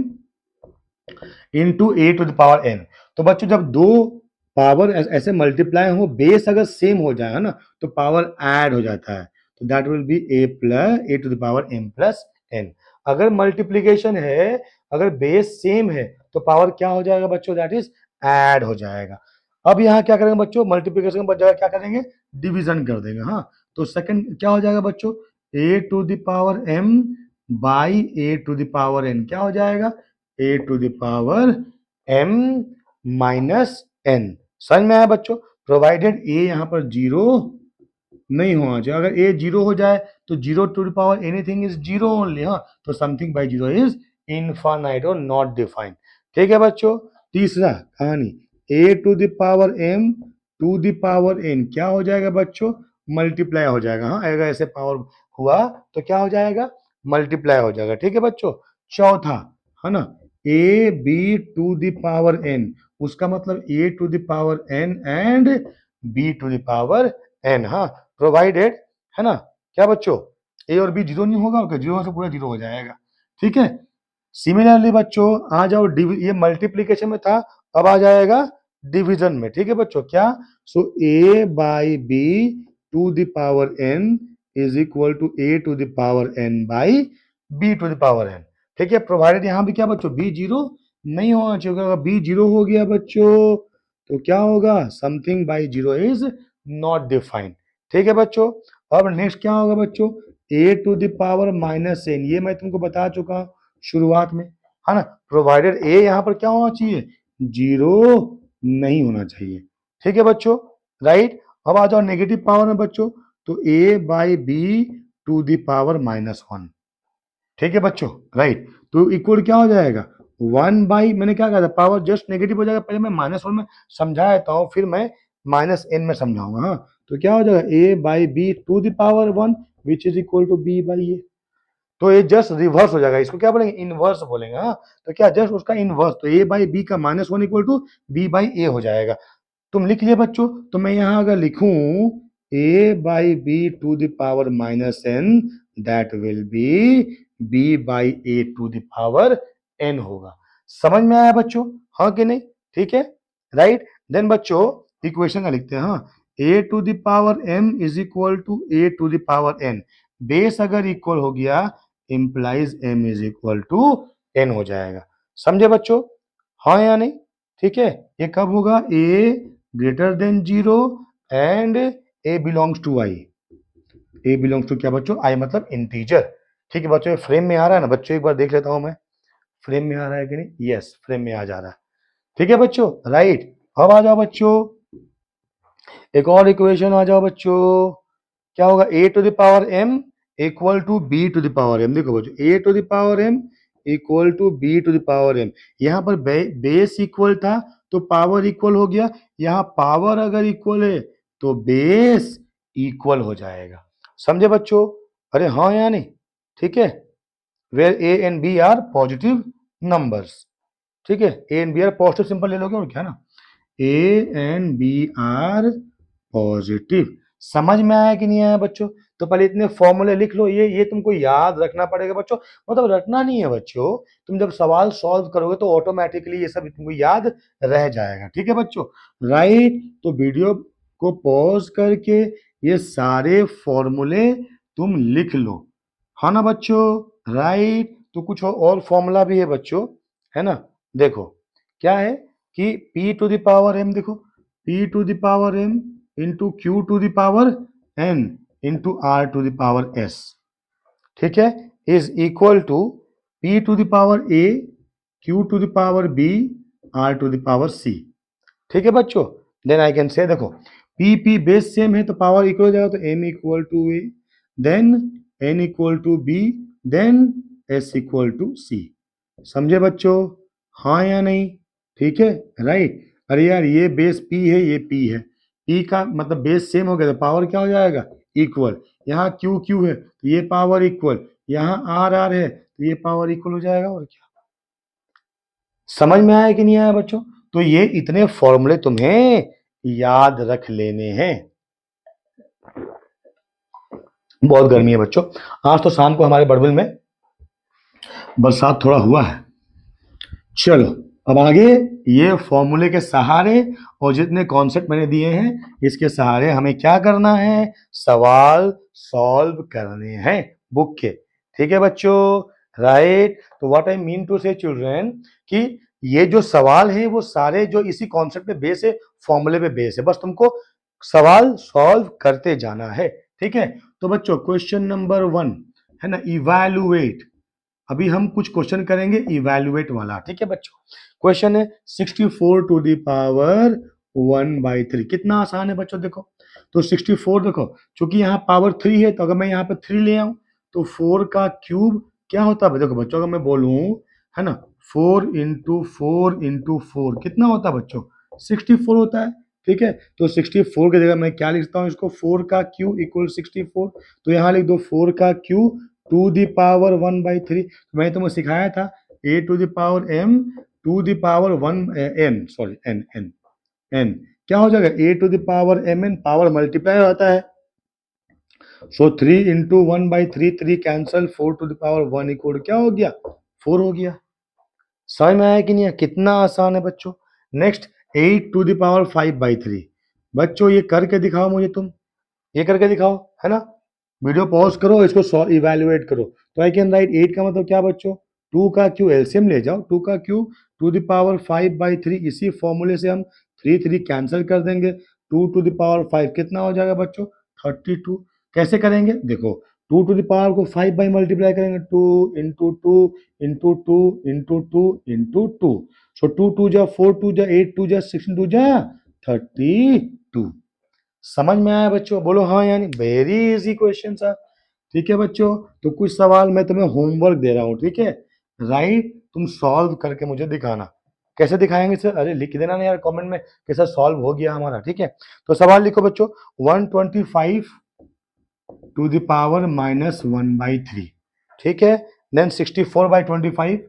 into a to the power n। तो बच्चों जब दो पावर ऐसे मल्टीप्लाई हो, बेस अगर सेम हो जाए है ना, तो पावर ऐड हो जाता है, तो that will be a to the power m plus n। अगर मल्टीप्लीकेशन है, अगर बेस सेम है, तो पावर क्या हो जाएगा बच्चों, दैट इज ऐड हो जाएगा। अब यहाँ क्या करेंगे बच्चों, मल्टीप्लीकेशन के बजाय क्या करेंगे, डिवीजन कर देंगे। हाँ, तो सेकंड क्या हो जाएगा बच्चों, a to the power m by a to the power n, क्या हो जाएगा, a to the power m minus n। समझ में आया बच्चों, प्रोवाइडेड a यहाँ पर 0 नहीं होना चाहिए। अगर a 0 हो जाए तो 0 to the power anything is 0 only. हाँ, तो समथिंग बाई 0 इज इनफाइनाइट और नॉट डिफाइंड। ठीक है बच्चों, तीसरा कहानी, a to the power m to the power n क्या हो जाएगा बच्चों, मल्टीप्लाई हो जाएगा। हाँ, अगर ऐसे पावर हुआ तो क्या हो जाएगा, मल्टीप्लाई हो जाएगा। ठीक है बच्चों, चौथा है ना, a b to the power n, उसका मतलब a to the power n and b to the power n। हाँ, प्रोवाइडेड है ना, क्या बच्चों, a और b 0 नहीं होगा, जीरो से पूरा 0 हो जाएगा। ठीक है, सिमिलरली बच्चों आ जाओ, ये मल्टीप्लीकेशन में था, अब आ जाएगा डिवीजन में। ठीक है बच्चों, क्या, so a by b to the power n is equal to a to the power n by b to the power n। ठीक है, प्रोवाइडेड यहाँ भी क्या बच्चों, b 0 नहीं होना चाहिए, अगर b 0 हो गया बच्चों तो क्या होगा, something by 0 is not defined. ठीक है बच्चों, अब नेक्स्ट क्या होगा बच्चों, a to the power minus n, ये मैं तुमको बता चुका हूं शुरुआत में, है ना, प्रोवाइडेड a यहाँ पर क्या होना चाहिए, 0 नहीं होना चाहिए। ठीक है बच्चों, राइट। अब आ जाओ नेगेटिव पावर में बच्चों, तो a by b to the power -1। ठीक है बच्चों, राइट, तो इक्वल क्या हो जाएगा, 1 बाई, मैंने क्या कहा था, पावर जस्ट नेगेटिव हो जाएगा, पहले मैं -1 में समझा देता हूँ, फिर मैं -n में समझाऊंगा। हाँ, तो क्या हो जाएगा, a by b to the power 1 which is equal to b by a। तो ये जस्ट रिवर्स हो जाएगा, इसको क्या बोलेंगे, इनवर्स बोलेंगे। हाँ, तो क्या जस्ट उसका इनवर्स, तो a बाई बी का -1 equal to b by a हो जाएगा। तुम लिख लिए बच्चों, तो मैं यहां अगर लिखूं a by b to the power -n, that will be b by a to the power n होगा। समझ में आया बच्चों, हाँ कि नहीं, ठीक है, राइट। देन बच्चों इक्वेशन का लिखते हैं। हाँ, a to the power m is equal to a to the power n, base अगर इक्वल हो गया implies m is equal to n हो जाएगा। समझे बच्चों, हाँ या नहीं, ठीक है। ये कब होगा, a greater than 0 and a belongs to i, a belongs to क्या बच्चों, i मतलब इंटीजर। ठीक है बच्चों, फ्रेम में आ रहा है ना बच्चों, एक बार देख लेता हूं मैं, फ्रेम में आ रहा है कि नहीं, यस फ्रेम में आ जा रहा है। ठीक है बच्चों, राइट। अब आ जाओ बच्चों, एक और इक्वेशन आ जाओ बच्चों, क्या होगा, a to the power m equal to b to the power m। देखो बच्चों, a to the power m equal to b to the power m, यहाँ पर बेस इक्वल था तो पावर इक्वल हो गया। यहाँ पावर अगर इक्वल है तो बेस इक्वल हो जाएगा। समझे बच्चों? अरे हाँ या नहीं? ठीक है। Where a and b are positive numbers. ठीक है, a and b are positive, simple ले लोगे और क्या ना। A and b are positive. समझ में आया कि नहीं आया बच्चों? तो पहले इतने फॉर्मूले लिख लो, ये तुमको याद रखना पड़ेगा बच्चों। मतलब रटना नहीं है बच्चों, तुम जब सवाल सॉल्व करोगे तो ऑटोमेटिकली ये सब तुमको याद रह जाएगा। ठीक है बच्चों? राइट। तो वीडियो को पॉज करके ये सारे फॉर्मूले तुम लिख लो, है ना बच्चों? राइट। तो कुछ और फॉर्मूला भी है बच्चों, है ना? देखो क्या है कि p to the power m, देखो p to the power m into q to the power n into r to the power s, ठीक है, is equal to p to the power a, q to the power b, r to the power c। ठीक है बच्चों? Then I can से, देखो p base same है तो power equal हो जाएगा, तो m equal to a, then n equal to b, then s equal to c। समझे बच्चों? हाँ या नहीं? ठीक है, राइट। अरे यार ये बेस p है, ये p है, p का मतलब बेस सेम हो गया तो पावर क्या हो जाएगा? इक्वल। यहाँ q q है तो ये पावर इक्वल, यहाँ r r है तो ये पावर इक्वल हो जाएगा, और क्या। समझ में आया कि नहीं आया बच्चों? तो ये इतने फॉर्मूले तुम्हें याद रख लेने हैं। बहुत गर्मी है बच्चों, आज तो शाम को हमारे बड़बिल में बरसात थोड़ा हुआ है। चलो अब आगे ये फॉर्मूले के सहारे और जितने कॉन्सेप्ट मैंने दिए हैं इसके सहारे हमें क्या करना है? सवाल सॉल्व करने हैं बुक के। ठीक है बच्चों? राइट। तो व्हाट आई मीन टू से चिल्ड्रन कि ये जो सवाल है वो सारे जो इसी कॉन्सेप्ट पे बेस है, फॉर्मूले पे बेस है, बस तुमको सवाल सॉल्व करते जाना है। ठीक है? तो बच्चों क्वेश्चन नंबर 1 है ना, इवैल्यूएट। अभी हम कुछ क्वेश्चन करेंगे इवैल्यूएट वाला। ठीक है बच्चों? क्वेश्चन है 64 टू द पावर 1/3। कितना आसान है बच्चों, देखो तो 64, देखो चूंकि यहाँ पावर 3 है तो अगर मैं यहाँ पे 3 ले आऊं तो 4 का क्यूब क्या होता है? देखो बच्चों अगर मैं बोलूं, है ना, 4 इंटू 4 इंटू 4 कितना होता है बच्चों? 64 होता है। ठीक है, तो 64 की जगह मैं क्या लिखता हूँ इसको? 4 का क्यू इक्वल 64। तो यहाँ लिख दो 4 का क्यू टू द पावर 1/3। मैंने तुम्हें सिखाया था a to the power m to the power 1 n, sorry n n n क्या हो जाएगा? a to the power m n, power multiply होता है। So 3 into 1/3, 3 cancel, 4 to the power 1 equal क्या हो गया? 4 हो गया। समझ में आया कि नहीं? कितना आसान है बच्चों। Next 8 to the power 5/3। बच्चों ये करके दिखाओ मुझे, तुम ये करके दिखाओ, है ना। वीडियो पॉज करो, इसको इवैल्यूएट करो। तो आई कैन राइट 8 का मतलब क्या बच्चों? 2 का क्यू एलसीएम ले जाओ, 2 का क्यू टू द पावर 5/3, इसी फॉर्मूले से हम 3 कैंसिल कर देंगे। 2 टू द पावर 5 कितना हो जाएगा बच्चों? 32। कैसे करेंगे? देखो 2 टू द पावर को 5 बाई मल्टीप्लाई करेंगे, 2 इंटू 2 इंटू 2 इंटू 2 इंटू 2। सो 2 2 जा 4 2 जा 8 2 जा 16 2 जा 32। समझ में आया बच्चों? बोलो हाँ यानी वेरी इजी क्वेश्चन सर। ठीक है बच्चों? तो कुछ सवाल मैं तुम्हें होमवर्क दे रहा हूँ, ठीक है, राइट, तुम सॉल्व करके मुझे दिखाना। कैसे दिखाएंगे सर? अरे लिख देना ना यार कमेंट में कैसा सॉल्व हो गया हमारा। ठीक है, तो सवाल लिखो बच्चों, 125 टू द पावर -1/3। ठीक है, then 64/25,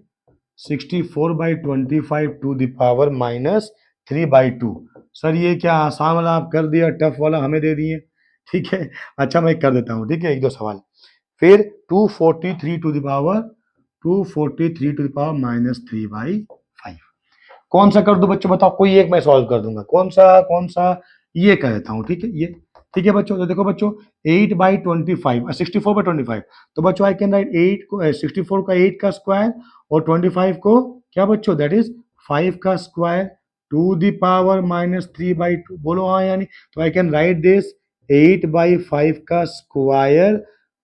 64/25 to the power -3/2। Sir ये क्या आसान वाला आप कर दिया, टफ वाला हमें दे दिए। ठीक है, अच्छा मैं कर देता हूँ। ठीक है, एक दो सवाल। फिर 243 टू द पावर -3/5। कौन सा कर दो बच्चों, बताओ कोई एक मैं सॉल्व कर दूंगा। कौन सा ये कर देता हूँ। ठीक है, ये ठीक है बच्चों। तो देखो बच्चों 8/25, 64/25। तो बच्चों आई कैन राइट 8 को 64 का 8 का स्क्वायर और 25 को क्या बच्चों? दैट इज 5 का स्क्वायर टू द पावर -3/2। बोलो हाँ यानी। तो आई कैन राइट दिस 8/5 का square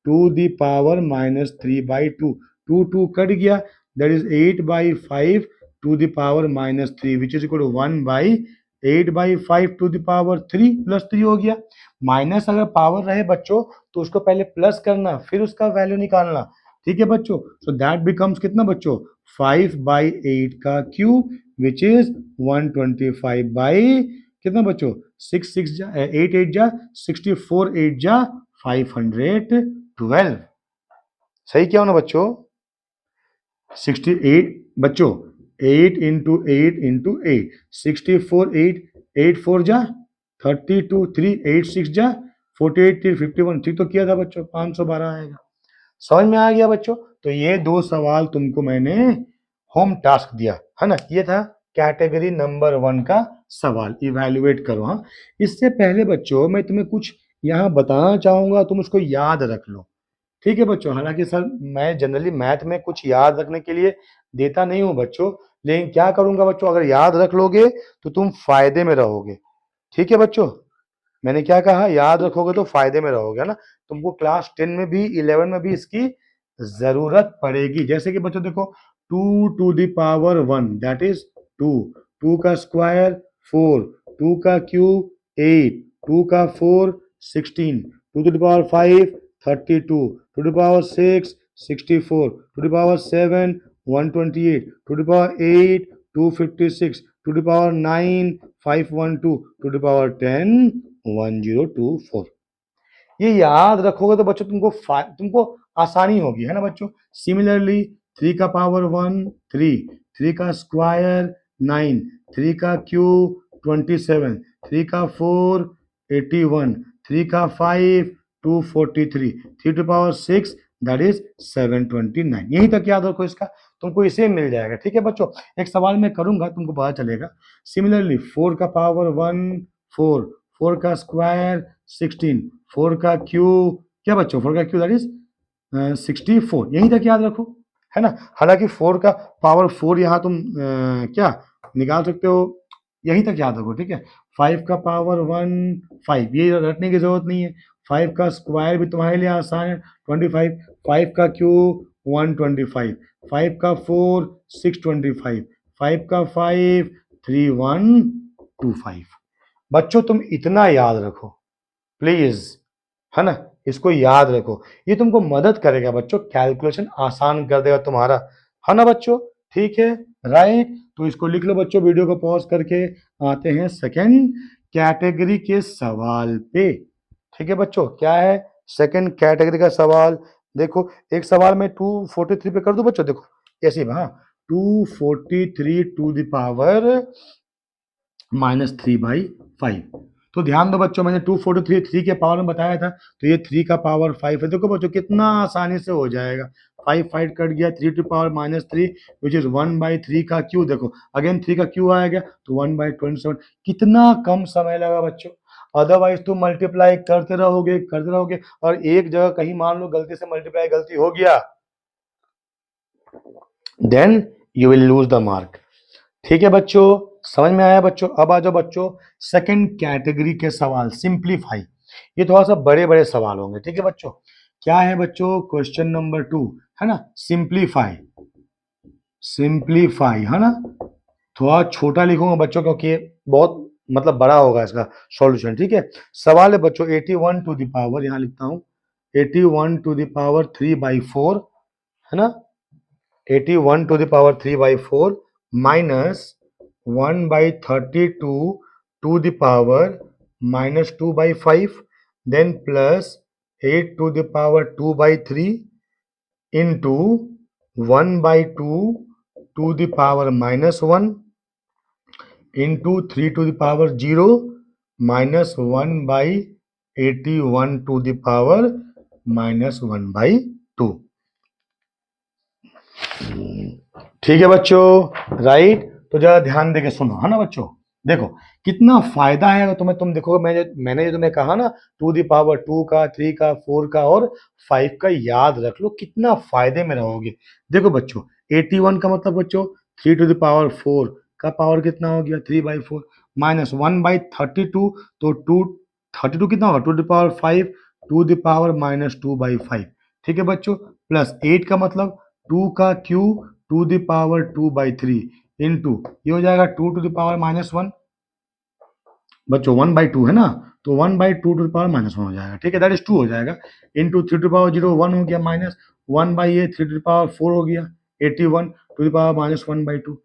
to the power -3/2। 2 2 cut गया, that is 8/5 to the power -3 which is equal to 1/8/5 to the power 3 plus 3 हो गया। माइनस अगर पावर रहे बच्चों तो उसको पहले प्लस करना फिर उसका वैल्यू निकालना। ठीक है बच्चों? सो दैट बिकम्स कितना बच्चों? 5/8 का क्यूब विच इज 125 बाई कितना बच्चों, 6 6 जा 8 8 जा 64, 8 जा 512। सही क्या हो ना बच्चों, 68 बच्चों, 8 × 8 × 8 64, 8 8 4 जा 32, 3 8 6 जा 48, 3 51, ठीक तो किया था बच्चों, 512 आएगा। समझ में आ गया बच्चों। तो ये दो सवाल तुमको मैंने होम टास्क दिया है ना, ये था कैटेगरी नंबर 1 का सवाल, इवैल्यूएट करो। हाँ, इससे पहले बच्चों मैं तुम्हें कुछ यहाँ बताना चाहूंगा, तुम उसको याद रख लो, ठीक है बच्चों। हालांकि सर मैं जनरली मैथ में कुछ याद रखने के लिए देता नहीं हूँ बच्चों, लेकिन क्या करूंगा बच्चों, अगर याद रख लोगे तो तुम फायदे में रहोगे, ठीक है बच्चों। मैंने क्या कहा, याद रखोगे तो फायदे में रहोगे, है ना। तुमको क्लास 10 में भी 11 में भी इसकी जरूरत पड़ेगी। जैसे कि बच्चों देखो, 2 to the power 1 that is 2, 2 का स्क्वायर 4, 2 का क्यूब 8, 2 का 4 16, 2 to the power 5 32, 2 to the power 6 64, 2 to the power 7 128, 2 to the power 8 256, 2 to the power 9 512, 2 to the power 10 1024। ये याद रखोगे तो बच्चों तुमको आसानी होगी, है ना बच्चों। सिमिलरली 3 का पावर 1 3, 3 का स्क्वायर 9, 3 का क्यूब 27, 3 का 4 81, 3 का 5 243, 3 to the power 6 that is 729। यहीं तक याद रखो इसका, तुमको इसे मिल जाएगा, ठीक है बच्चों। एक सवाल मैं करूंगा तुमको पता चलेगा। सिमिलरली 4 का पावर 1 4, 4 का स्क्वायर 16, 4 का क्यूब क्या बच्चों, 4 का क्यूब दैट इज 64, यहीं तक याद रखो, है ना। हालांकि 4 का पावर 4 यहाँ तुम क्या निकाल सकते हो, यहीं तक याद रखो, ठीक है। 5 का पावर 1 5, ये रटने की जरूरत नहीं है। 5 का स्क्वायर भी तुम्हारे लिए आसान है 25, 5 का क्यूब 125, 5 का 4 625, 5 का 5 3125। बच्चों तुम इतना याद रखो प्लीज, है ना, इसको याद रखो, ये तुमको मदद करेगा बच्चों, कैलकुलेशन आसान कर देगा तुम्हारा, है ना बच्चों। ठीक है, राइट, तो इसको लिख लो बच्चों, वीडियो को पॉज करके आते हैं सेकंड कैटेगरी के सवाल पे। ठीक है बच्चों, क्या है सेकंड कैटेगरी का सवाल, देखो एक सवाल में 243 पे कर दूं बच्चों, देखो ऐसे ही, हाँ 243 टू द पावर -3/5। तो ध्यान दो बच्चों, मैंने 243 3 के पावर में बताया था, तो ये 3 का पावर 5 है। देखो बच्चों कितना आसानी से हो जाएगा, 5 5 कट गया, 3 टू पावर -3 विच इज 1/3 का क्यू, देखो अगेन 3 का क्यू आएगा तो 1/27। कितना कम समय लगा बच्चों, अदरवाइज तुम मल्टीप्लाई करते रहोगे और एक जगह कहीं मान लो गलती से मल्टीप्लाई गलती हो गया, then you will lose the mark. ठीक है बच्चों, समझ में आया बच्चों। अब आ जाओ बच्चों सेकंड कैटेगरी के सवाल, सिंप्लीफाई। ये थोड़ा सा बड़े बड़े सवाल होंगे, ठीक है बच्चों। क्या है बच्चों, क्वेश्चन नंबर 2 है ना, सिंप्लीफाई, सिंप्लीफाई है ना। थोड़ा छोटा लिखूंगा बच्चों क्योंकि बहुत मतलब बड़ा होगा इसका सॉल्यूशन, ठीक है। सवाल है बच्चों 81 टू द पावर, यहां लिखता हूं 81 टू द पावर 3/4, है ना, 81 to the power 3/4 minus 1/32 to the power -2/5, then plus 8 to the power 2/3 into 1/2 to the power -1 into 3 to the power 0 minus 1/81 to the power -1/2। ठीक है बच्चों, राइट। तो जरा ध्यान देके सुनो, है ना बच्चों। देखो कितना फायदा है, अगर तुम देखोगे, मैंने जो तुम्हें कहा ना, 2 का 3 का 4 का और 5 का याद रख लो, कितना फायदे में रहोगे। देखो बच्चों 81 का मतलब बच्चों 3 टू द पावर 4 का पावर कितना हो गया 3/4 माइनस 1/32, तो 32 कितना होगा 2 to the power 5 to the power -2/5। ठीक है बच्चों, प्लस 8 का मतलब 2 का cube to the power 2/3 into ये हो जाएगा 2 टू द पावर -1 बच्चों 1/2 है ना, तो 1/2 टू द पावर -1 हो जाएगा, ठीक है, दैट इज 2 हो जाएगा, इंटू 3 टू द पावर 0 1 हो गया, माइनस 1/8 3 टू द पावर 4 हो गया 81 टू द पावर -1/2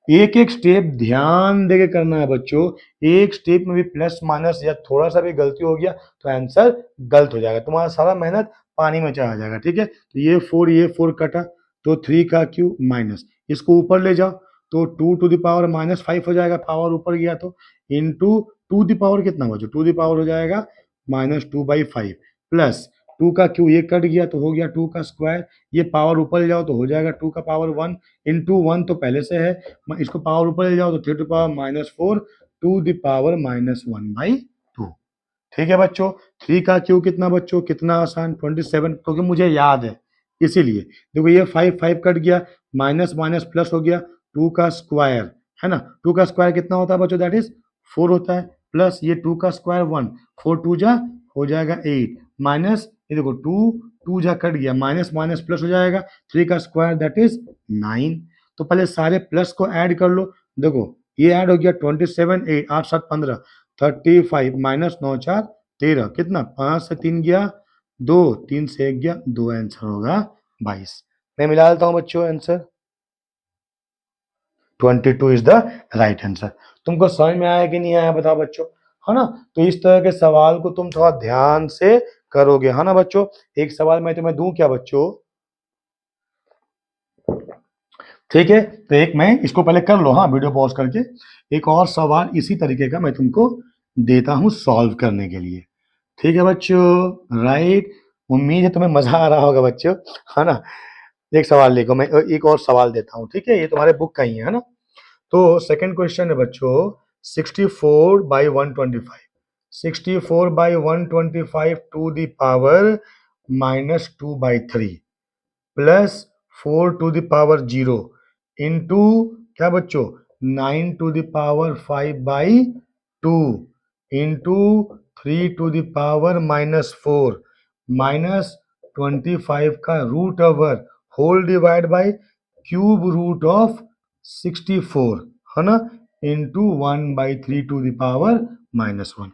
एक एक स्टेप ध्यान देके करना है बच्चों। एक स्टेप में भी प्लस माइनस या थोड़ा सा भी गलती हो गया तो आंसर गलत हो जाएगा, तुम्हारा सारा मेहनत पानी में चला जाएगा। ठीक है, तो ये फोर कटा तो 3 का क्यूब माइनस, इसको ऊपर ले जाओ तो 2 टू द पावर माइनस 5 हो जाएगा, पावर ऊपर गया तो इंटू 2 द पावर कितना बचो, 2 द पावर हो जाएगा -2/5 प्लस 2 का क्यूब ये कट गया तो हो गया 2 का स्क्वायर, ये पावर ऊपर ले जाओ तो हो जाएगा 2 का पावर 1 इंटू 1 तो पहले से है, इसको पावर ऊपर ले जाओ तो 3 to power -4 to the power -1/2। ठीक है बच्चों, 3 का क्यूब कितना बच्चों, कितना आसान 27, क्योंकि मुझे याद है इसीलिए। देखो ये 5 5 कट गया, माइनस माइनस प्लस हो गया, 2 का स्क्वायर है ना, 2 का स्क्वायर कितना होता है बच्चों, दैट इज 4 होता है, प्लस ये 2 का स्क्वायर 1, 4 2 जा हो जाएगा 8, माइनस ये देखो 2 2 जा कट गया, माइनस माइनस प्लस हो जाएगा, 3 का स्क्वायर दैट इज 9। तो पहले सारे प्लस को ऐड कर लो, देखो ये ऐड हो गया 27 8 8 7 15 35 माइनस 9 4 13 कितना, 5 से 3 गया 2, 3 से 1 गया 2, आंसर होगा 22। मैं मिला देता हूं बच्चों answer, 22 is the right answer. तुमको समझ में आया कि नहीं आया बताओ बच्चों, है ना। तो इस तरह के सवाल को तुम थोड़ा ध्यान से करोगे, है ना बच्चों। एक सवाल मैं तुम्हें दूं क्या बच्चों, ठीक है, तो एक मैं इसको पहले कर लो, हाँ वीडियो पॉज करके, एक और सवाल इसी तरीके का मैं तुमको देता हूं सॉल्व करने के लिए। ठीक है बच्चों, राइट, उम्मीद है तुम्हें मजा आ रहा होगा बच्चों, है ना। एक सवाल देखो, मैं एक और सवाल देता हूँ, ठीक है, ये तुम्हारे बुक का ही है ना। तो सेकंड क्वेश्चन है बच्चों, 64/125, 64/125 to the power -2/3 plus 4 to the power 0 into क्या बच्चों 9 to the power 5/2 into 3 to the power -4 -25 का root over whole divide by cube root of 64, है ना, इंटू 1/3 टू द पावर -1।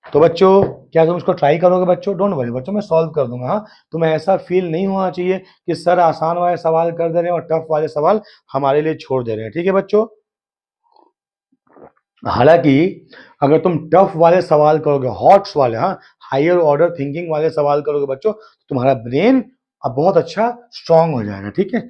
तो बच्चों क्या तुम इसको ट्राई करोगे बच्चों, डोंट वरी बच्चों, मैं सॉल्व कर दूंगा। हाँ, तुम्हें ऐसा फील नहीं होना चाहिए कि सर आसान वाले सवाल कर दे रहे हैं और टफ वाले सवाल हमारे लिए छोड़ दे रहे हैं। ठीक है बच्चों, हालांकि अगर तुम टफ वाले सवाल करोगे, हॉट्स वाले, हाँ हायर ऑर्डर थिंकिंग वाले सवाल करोगे बच्चों, तुम्हारा ब्रेन अब बहुत अच्छा स्ट्रांग हो जाएगा। ठीक है,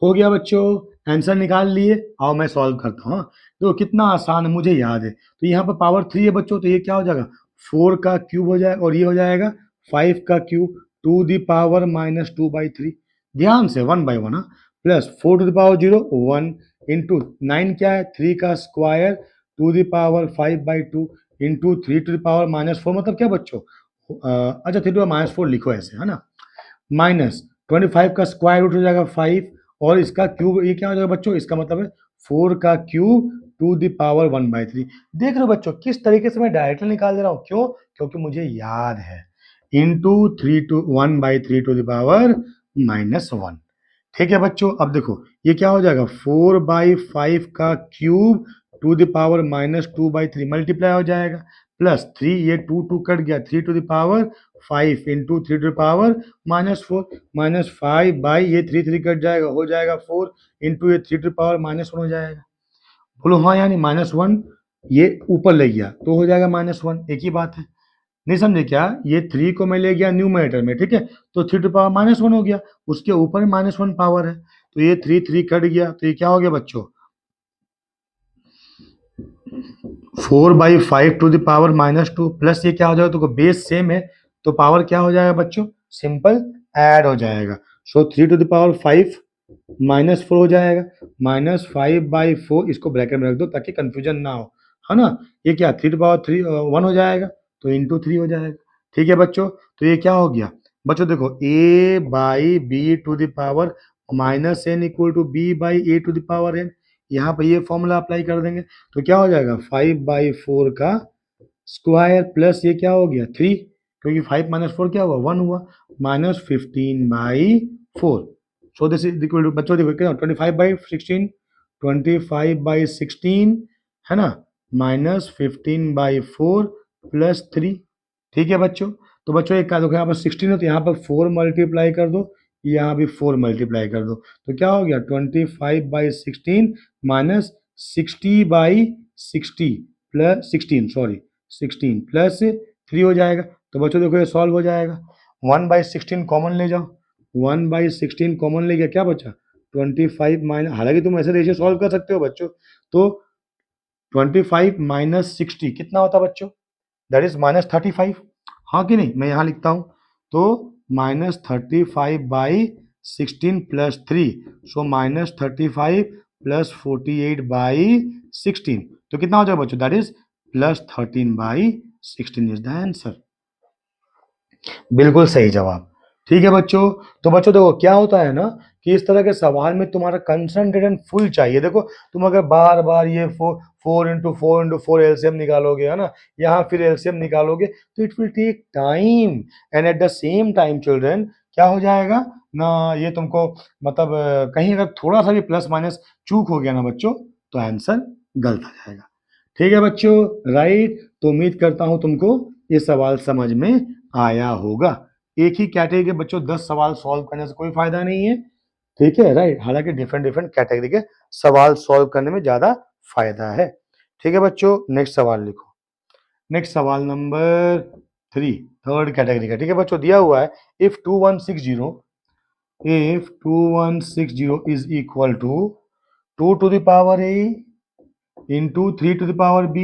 हो गया बच्चों, आंसर निकाल लिए, आओ मैं सॉल्व करता हूँ। तो कितना आसान है मुझे याद है, तो यहाँ पर पावर 3 है बच्चों, तो ये क्या हो जाएगा 4 का क्यूब हो जाएगा, और ये हो जाएगा 5 का क्यूब टू द पावर -2/3, ध्यान से 1/1, plus 4 to the power 0 1 into 9 क्या है 3 का square to the power 5/2 into 3 to the power -4, मतलब क्या बच्चों, अच्छा 3 टू द पावर -4 लिखो ऐसे, है ना, माइनस 25 का स्क्वायर रूट हो जाएगा 5, और इसका क्यूब ये क्या हो जाएगा बच्चों, इसका मतलब है 4 का क्यूब टू द पावर 1/3। देख रहे हो बच्चों किस तरीके से मैं डायरेक्टली निकाल दे रहा हूँ, क्यों, क्योंकि मुझे याद है, into 3 to 1/3 to the power -1। ठीक है बच्चों, अब देखो ये क्या हो जाएगा 4/5 का cube to the power -2/3 multiply हो जाएगा, प्लस 3 ये 2 2 कट गया 3 to the power 5 into 3 to the power -4 -5 by ये 3 3 कट जाएगा, हो जाएगा 4 इंटू ये 3 टू द पावर -1 हो जाएगा। बोलो हाँ, यानी -1 ये ऊपर ले गया तो हो जाएगा -1, एक ही बात है। नहीं समझे क्या, ये 3 को मैं ले गया न्यूमरेटर में, ठीक है, तो 3 टू पावर -1 हो गया, उसके ऊपर -1 पावर है, तो ये 3 3 कट गया, तो ये क्या हो गया बच्चों 4/5 टू द पावर -2, प्लस ये क्या हो जाएगा, तो बेस सेम है तो पावर क्या हो जाएगा बच्चों, सिंपल ऐड हो जाएगा। सो 3 टू द पावर 5 -4 हो जाएगा, -5/4 इसको ब्रैकेट में रख दो ताकि कंफ्यूजन ना हो, है ना। ये क्या 3 टू पावर 3 1 हो जाएगा, तो इंटू 3 हो जाएगा। ठीक है बच्चों, तो ये क्या हो गया बच्चों, देखो a/b to the power -n equal to b/a to the power n, यहाँ पे ये फॉर्मूला अप्लाई कर देंगे, तो क्या हो जाएगा 5/4 का स्क्वायर प्लस ये क्या हो गया 3, क्योंकि 5 -4 क्या हुआ 1 हुआ, -15/4। So this is equal to बच्चों देखो क्या 25/16, 25/16 है ना, -15/4 प्लस 3। ठीक है बच्चों, तो बच्चों एक का देखो यहाँ पर 16 है तो यहाँ पर 4 मल्टीप्लाई कर दो, यहाँ भी 4 मल्टीप्लाई कर दो, तो क्या हो गया 25/16 60/60 प्लस 16, सॉरी 16 प्लस 3 हो जाएगा। तो बच्चों देखो ये सॉल्व हो जाएगा। 1/16 कॉमन ले जाओ, 1/16 कॉमन ले गया, क्या बचा 25 माइनस, हालांकि तुम ऐसे रेशियो सॉल्व कर सकते हो बच्चों। तो 25 माइनस 60 कितना होता है बच्चों, दैट इज -35। हाँ कि नहीं, मैं यहाँ लिखता हूँ। तो -35/16 प्लस 3, सो -35 प्लस 48/16, तो कितना हो जाएगा बच्चों, that is +13/16 is the answer. बिल्कुल सही जवाब। ठीक है बच्चों। तो बच्चों देखो क्या होता है ना कि इस तरह के सवाल में तुम्हारा कंसंट्रेशन फुल चाहिए। देखो तुम अगर बार बार ये 4 × 4 × 4 एलसीएम निकालोगे, है ना, यहाँ फिर एलसीएम निकालोगे, तो it will take time, and at the same time children क्या हो जाएगा ना, ये तुमको मतलब कहीं अगर थोड़ा सा भी प्लस माइनस चूक हो गया ना बच्चों, तो आंसर गलत आ जाएगा। ठीक है बच्चों, राइट। तो उम्मीद करता हूं तुमको ये सवाल समझ में आया होगा। एक ही कैटेगरी के बच्चों 10 सवाल सॉल्व करने से कोई फायदा नहीं है। ठीक है, राइट। हालांकि डिफरेंट डिफरेंट कैटेगरी के सवाल सॉल्व करने में ज्यादा फायदा है। ठीक है बच्चों, नेक्स्ट सवाल लिखो। नेक्स्ट सवाल नंबर 3, थर्ड कैटेगरी का। ठीक है बच्चों, दिया हुआ है if 2160 is equal to 2 to the power a into 3 to the power b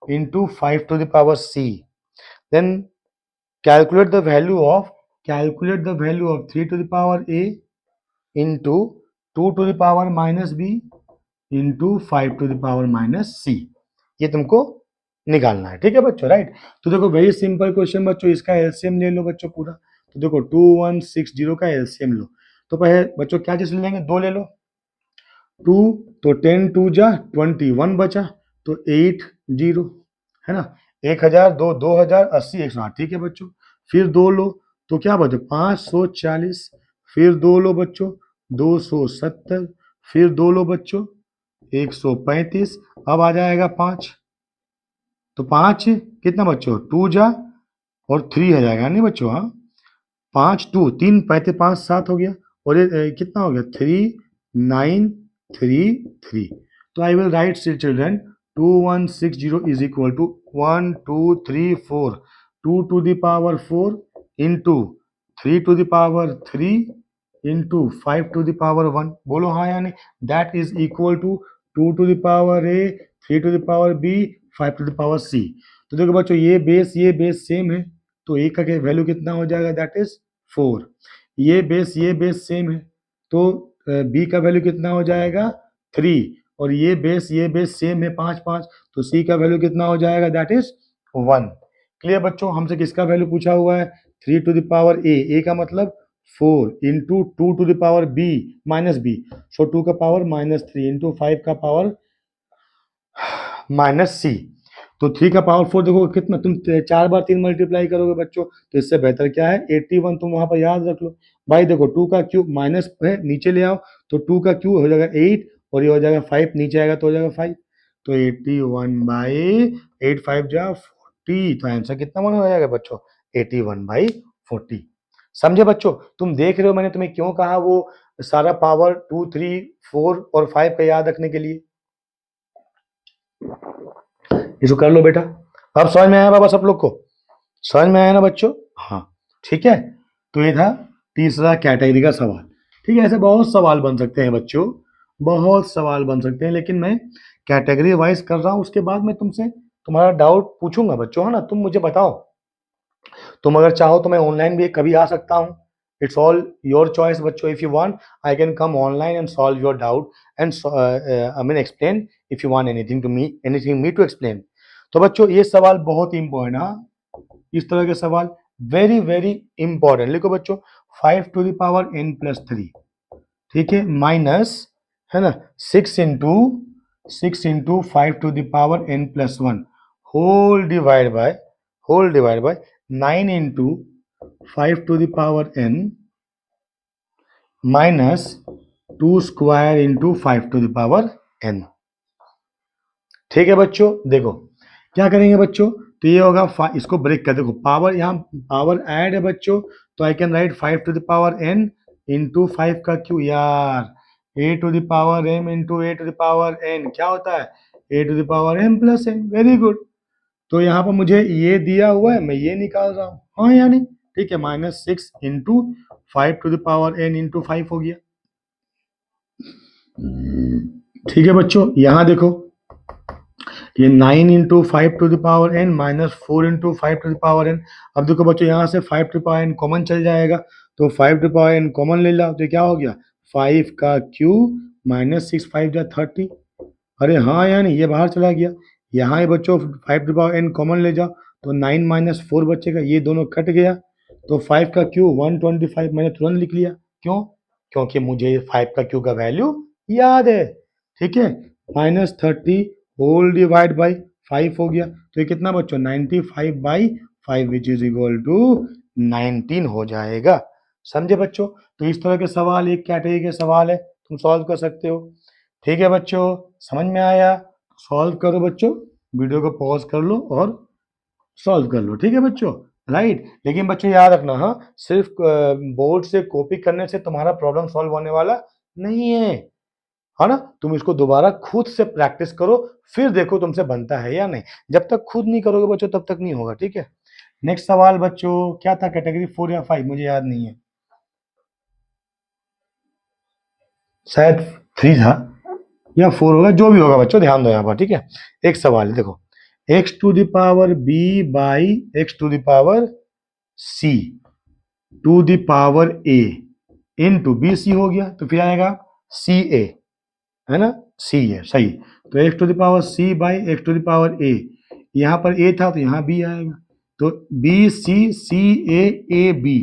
into 5 to the power c, then calculate the value of 3 to the power a into 2 to the power minus b into 5 to the power minus c। ये तुमको निकालना है। ठीक है बच्चों, right. तो देखो very simple question बच्चों, इसका एलसीएम ले लो बच्चों पूरा। तो देखो 2160 का एलसीएम लो। तो पहले बच्चों क्या चीज लेंगे, 2 ले लो। 2 तो 10 2 जा 21 बचा, तो 80, है ना। 1000 2 2000 80 108। ठीक है बच्चों, फिर 2 लो तो क्या बचे 540, फिर 2 लो बच्चों 270, फिर 2 लो बच्चों 135। अब आ जाएगा 5, तो 5 कितना बच्चों 2 जा और 3 आ जाएगा नहीं बच्चों, हाँ 5 2 3 पैंतीस 5 7 हो गया, और ये कितना हो गया 3933। तो I will write children 2160 is equal to 1 2 3 4 2 to the power 4 into 3 to the power 3 into 5 to the power 1। बोलो हाँ या नहीं, that is equal to 2 to the power a 3 to the power b 5 to the power c. तो देखो बच्चों ये base same है, तो ए का वैल्यू कितना हो जाएगा, दैट इज 4। ये बेस सेम है, तो बी का वैल्यू कितना हो जाएगा 3, और ये बेस सेम है 5 5, तो सी का वैल्यू कितना हो जाएगा, दैट इज 1। क्लियर बच्चों, हमसे किसका वैल्यू पूछा हुआ है, 3 टू द पावर ए का मतलब 4 into 2 to the power b minus b, so 2 का पावर -3 इंटू 5 का पावर -c। तो 3 का पावर 4 देखो कितना, तुम 4 बार 3 मल्टीप्लाई करोगे बच्चों, तो इससे बेहतर क्या है 81, तुम वहां पर याद रख लो भाई। देखो 2 का क्यूब माइनस है, नीचे ले आओ, तो 2 का क्यूब हो जाएगा 8, और ये हो जाएगा 5, नीचे आएगा तो हो जाएगा 5। तो 81/8 5 जा 40, तो आंसर कितना मन हो जाएगा बच्चों 81/40। समझे बच्चों, तुम देख रहे हो मैंने तुम्हें क्यों कहा वो सारा पावर 2 3 4 और 5 का याद रखने के लिए। इसको कर लो बेटा। अब समझ में आया बाबा सब लोग को, समझ में आया ना बच्चों, हाँ ठीक है। तो ये था तीसरा कैटेगरी का सवाल। ठीक है, ऐसे बहुत सवाल बन सकते हैं बच्चों, बहुत सवाल बन सकते हैं, लेकिन मैं कैटेगरी वाइज कर रहा हूं। उसके बाद मैं तुमसे तुम्हारा डाउट पूछूंगा बच्चों, है ना, तुम मुझे बताओ। तुम अगर चाहो तो मैं ऑनलाइन भी कभी आ सकता हूँ, इट्स ऑल योर चॉइस बच्चों। If you want I can come online and solve your doubt and I mean explain if you want anything me to explain. तो बच्चों ये सवाल बहुत इंपॉर्टेंट, हाँ इस तरह के सवाल वेरी वेरी इंपॉर्टेंट। लिखो बच्चों 5 टू द पावर n+3, ठीक है, माइनस, है ना, 6 into 5 to the power n+1 whole divide by 9 into 5 to the power n minus 2 square into 5 to the power n। ठीक है बच्चों, देखो क्या करेंगे बच्चों, तो ये होगा इसको ब्रेक कर, देखो पावर यहाँ पावर ऐड है बच्चों, तो I can write 5 to the power n into 5 का क्यू, यार a to the power m into a to the power n क्या होता है, a to the power m plus n. Very good. तो यहाँ पर मुझे ये दिया हुआ है, मैं ये निकाल रहा हूँ, हाँ या नहीं, ठीक है। -6 into 5 to the power n into 5 हो गया। ठीक है बच्चों, यहाँ देखो ये 9 into 5 to the power n -4 into 5 to the power n. अब देखो बच्चों यहाँ से 5 to the power n common चल जाएगा, तो 5 to the power n common ले लो, तो क्या हो गया 5 का क्यूब -6 5 जा 30। अरे हाँ यानी ये बाहर चला गया। यहाँ ये बच्चों 5 to the power n common ले जाओ, तो 9 - 4 बचेगा, ये दोनों कट गया, तो 5 का क्यूब 125 मैंने तुरंत लिख लिया। क्यों? क्योंकि मुझे 5 का क्यूब का वैल्यू याद है। ठीक है, -30 होल डिवाइड बाई 5 हो गया, तो ये कितना बच्चों 95/5 विच इज इक्वल टू 19 हो जाएगा। समझे बच्चों? तो इस तरह के सवाल, एक कैटेगरी के सवाल है, तुम सॉल्व कर सकते हो। ठीक है बच्चों, समझ में आया? सॉल्व करो बच्चों, वीडियो को पॉज कर लो और सॉल्व कर लो। ठीक है बच्चों, राइट। लेकिन बच्चों याद रखना, हाँ, सिर्फ बोर्ड से कॉपी करने से तुम्हारा प्रॉब्लम सॉल्व होने वाला नहीं है ना। तुम इसको दोबारा खुद से प्रैक्टिस करो, फिर देखो तुमसे बनता है या नहीं। जब तक खुद नहीं करोगे बच्चों तब तक नहीं होगा। ठीक है, नेक्स्ट सवाल बच्चों क्या था, कैटेगरी 4 या 5 मुझे याद नहीं है, शायद 3 था या 4 होगा, जो भी होगा बच्चों ध्यान दो यहाँ पर। ठीक है, एक सवाल है देखो, x to the power b by x to the power c to the power a into b c हो गया, तो फिर आएगा सी ए, है ना, सी है सही। तो x to the power c by x to the power a, यहाँ पर a था तो यहाँ b आएगा, तो b c c a b,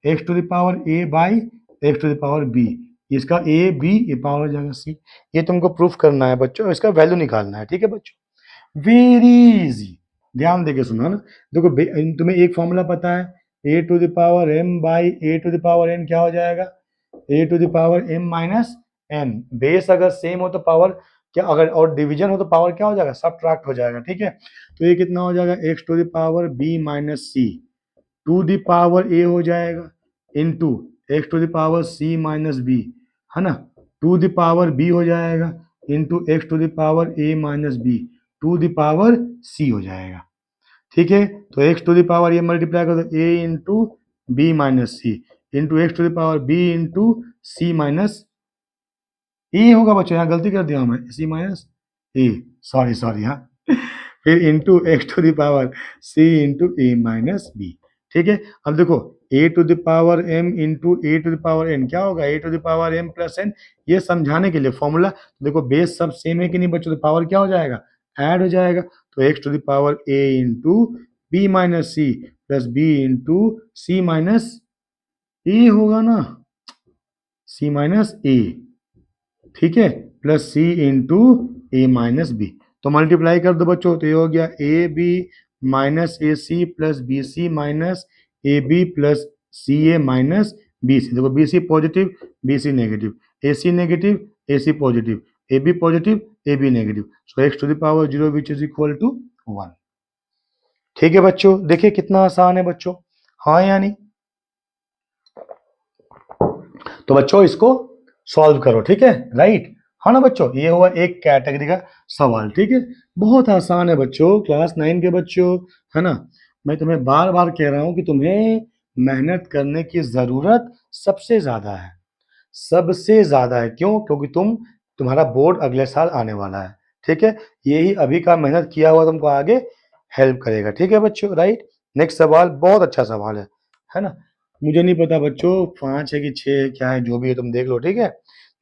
x to the power a by x to the power b, इसका a b ये power हो जाएगा c। ये तुमको प्रूफ करना है बच्चों, इसका वैल्यू निकालना है। ठीक है बच्चों, वेरी इजी, ध्यान देके सुनो ना। देखो तुम्हें एक फॉर्मूला पता है, a to the power m by a to the power n क्या हो जाएगा, a to the power m minus n। Base अगर सेम हो तो पावर क्या, अगर और डिवीजन हो तो पावर क्या हो जाएगा, सब्ट्रैक्ट हो जाएगा। ठीक है, तो ये कितना हो जाएगा, x to the power b minus c to the power a हो जाएगा into x to the power c minus b, है ना, टू द पावर b हो जाएगा into x to the power a minus b to the power c हो जाएगा। ठीक है, तो एक्स टू द पावर ये मल्टीप्लाई कर दो, a into b minus c into x to the power b into c minus a होगा बच्चों, यहाँ गलती कर दिया मैं, c minus a, sorry sorry, हाँ फिर into x to the power c into a minus b. ठीक है, अब देखो a to the power m into a to the power n क्या होगा, a to the power m plus n. ये समझाने के लिए फॉर्मूला, देखो बेस सब सेम है कि नहीं बच्चों, तो पावर क्या हो जाएगा, ऐड हो जाएगा, तो x to the power a into b minus c plus b into c minus a होगा ना, सी माइनस ए, ठीक है, plus c into a minus b. तो मल्टीप्लाई कर दो बच्चों, तो ये हो गया a b minus a c plus b c minus a b plus c a minus b c. देखो b c positive b c negative, a c negative a C positive, a b positive a b negative, so x to the power 0 which is equal to 1। ठीक है बच्चों, देखिए कितना आसान है बच्चों, हाँ या नहीं। तो बच्चों इसको सॉल्व करो, ठीक है, राइट, हाँ ना बच्चों। ये हुआ एक कैटेगरी का सवाल। ठीक है, बहुत आसान है बच्चों, क्लास 9 के बच्चों, है ना। मैं तुम्हें बार बार कह रहा हूं कि तुम्हें मेहनत करने की जरूरत सबसे ज्यादा है, सबसे ज्यादा है। क्यों? क्योंकि तुम्हारा बोर्ड अगले साल आने वाला है। ठीक है, यही अभी का मेहनत किया हुआ तुमको आगे हेल्प करेगा। ठीक है बच्चों, राइट। नेक्स्ट सवाल बहुत अच्छा सवाल है ना। मुझे नहीं पता बच्चों 5 है कि 6 है, क्या है, जो भी है तुम देख लो। ठीक है,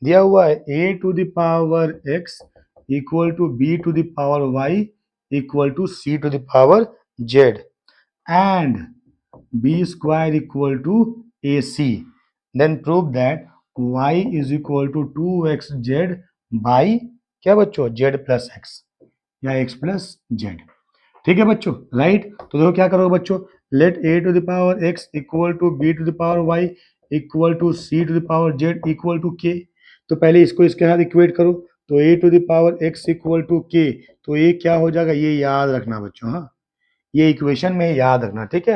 दिया हुआ है a to the power x equal to b to the power y equal to c to the power z and b square equal to ac, then prove that y is equal to 2xz by क्या बच्चों, z plus x या x plus z। ठीक है बच्चों, right. तो देखो क्या करोगे बच्चों, let a to the power x equal to b to the power y equal to c to the power z equal to k। तो पहले इसको इसके साथ इक्वेट करो, तो a to the power x equal to k, तो ये क्या हो जाएगा, ये याद रखना बच्चों, हाँ, ये इक्वेशन में याद रखना। ठीक है,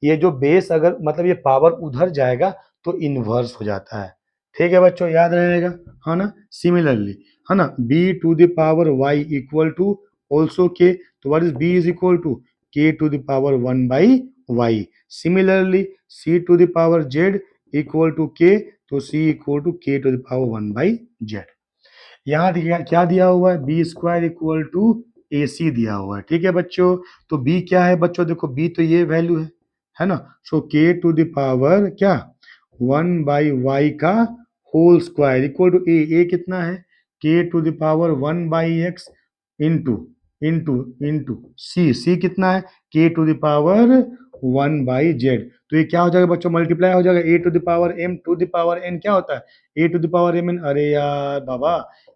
ये जो बेस अगर मतलब ये पावर उधर जाएगा तो इनवर्स हो जाता है। ठीक है बच्चों, याद रहेगा, है ना। सिमिलरली, है ना, b to the power y equal to also k, तो what is b is equal to k to the power 1 by y। Similarly c to the power z equal to k, तो c equal to k to the power 1 by z। यहाँ क्या दिया हुआ है, b square equal to a c दिया हुआ है, ठीक है बच्चों। तो बी क्या है बच्चों, देखो बी तो ये वैल्यू है ना। सो के टू द पावर क्या 1 बाई वाई का whole square equal to a कितना है, k to the power 1 by x into into into c कितना है, k to the power 1 by z. तो ये क्या हो जाएगा बच्चों, मल्टीप्लाई हो जाएगा, a to the power m to the power n क्या होता है, a to the power m n, अरे यार बाबा,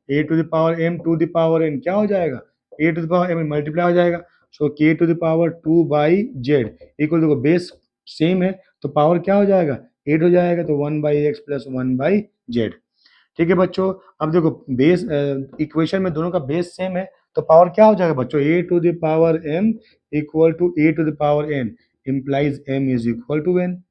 a to the power m to the power n क्या हो जाएगा, a to the power m n multiply हो जाएगा। So k to the power 2 by z equal, देखो बेस सेम है तो पावर क्या हो जाएगा 8 हो जाएगा, तो 1 by x plus 1 by z. ठीक है बच्चों, अब देखो बेस इक्वेशन में दोनों का बेस सेम है तो पावर क्या हो जाएगा बच्चों, a to the power m equal to a to the power n implies m is equal to n.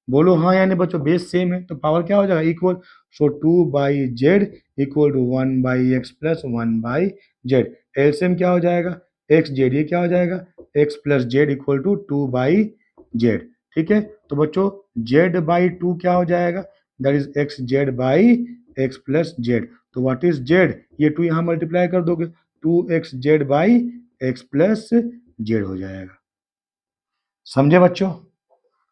बोलो हाँ, यानी बच्चों बेस सेम है तो पावर क्या हो जाएगा equal, so 2 by z equal to 1 by x plus 1 by z. LCM क्या हो जाएगा, एक्स जेड, ये क्या हो जाएगा x plus z equal to 2 by z. ठीक है, तो बच्चों जेड बाई 2 क्या हो जाएगा, that is x Z by x plus Z. तो व्हाट इज जेड, ये 2 यहाँ मल्टीप्लाई कर दोगे, 2x Z by x plus Z हो जाएगा। समझे बच्चों,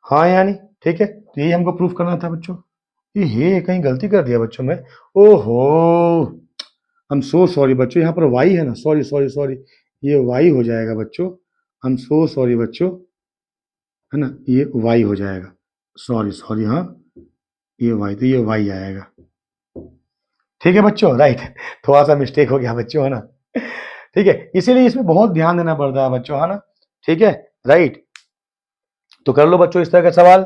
हाँ यानी ठीक है, तो यही हमको प्रूफ करना था बच्चों। ये कहीं गलती कर दिया बच्चों मैं, ओहो आई एम सो सॉरी बच्चों, यहाँ पर वाई है ना, सॉरी सॉरी सॉरी, ये वाई हो जाएगा बच्चों, आई एम सो सॉरी बच्चों, है ना, ये वाई हो जाएगा, सॉरी सॉरी, हाँ ये वाई, तो ये वाई आएगा। ठीक है बच्चों, राइट, थोड़ा सा मिस्टेक हो गया बच्चों, है ना। ठीक है, इसीलिए इसमें बहुत ध्यान देना पड़ता है बच्चों, है ना। ठीक है, राइट, तो कर लो बच्चों इस तरह का सवाल।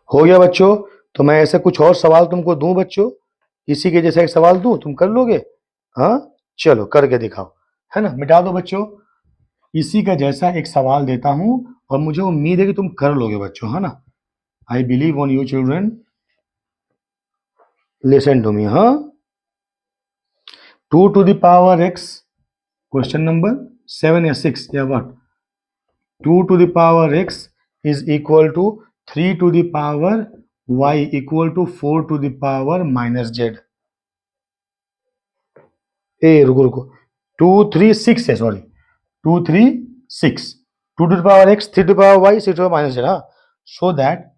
हो गया बच्चों, तो मैं ऐसे कुछ और सवाल तुमको दूं बच्चों, इसी के जैसा एक सवाल दूं, तुम कर लोगे, हाँ चलो करके दिखाओ, है ना, मिटा दो बच्चों। इसी का जैसा एक सवाल देता हूं और मुझे उम्मीद है कि तुम कर लोगे बच्चों, है ना। I believe on you children, listen to me, हाँ। 2 to the power x, question number 7 या 6 या what, 2 to the power x is equal to 3 to the power y equal to 4 to the power minus z। ए रुको रुको, 2 3 6 है, sorry 2 3 6, 2 to the power x, 3 to the power y, 6 to the power minus z, हाँ। So that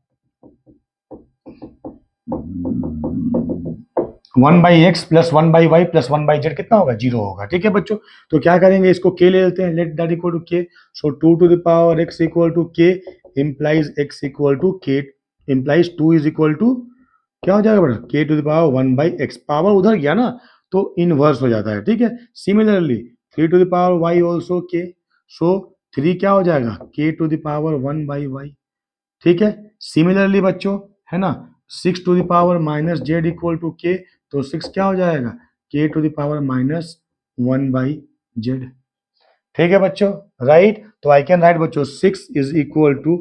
1 by x plus 1 by y plus 1 by z कितना होगा, 0 होगा। ठीक है बच्चों, तो क्या करेंगे, इसको के ले लेते हैं, let that equal to k. So 2 to the power x equal to k implies x equal to k implies 2 is equal to क्या हो जाएगा बेटा, k to the power 1 by x, power उधर गया ना तो इनवर्स हो जाता है। ठीक है, similarly 3 to the power y also k, so 3 क्या हो जाएगा k to the power 1 by y. ठीक है, सिमिलरली बच्चों, है ना, 6 to the power minus z equal to k, तो 6 क्या हो जाएगा k to the power minus 1 by z. ठीक है बच्चों, राइट, तो आई कैन राइट बच्चों 6 इज इक्वल टू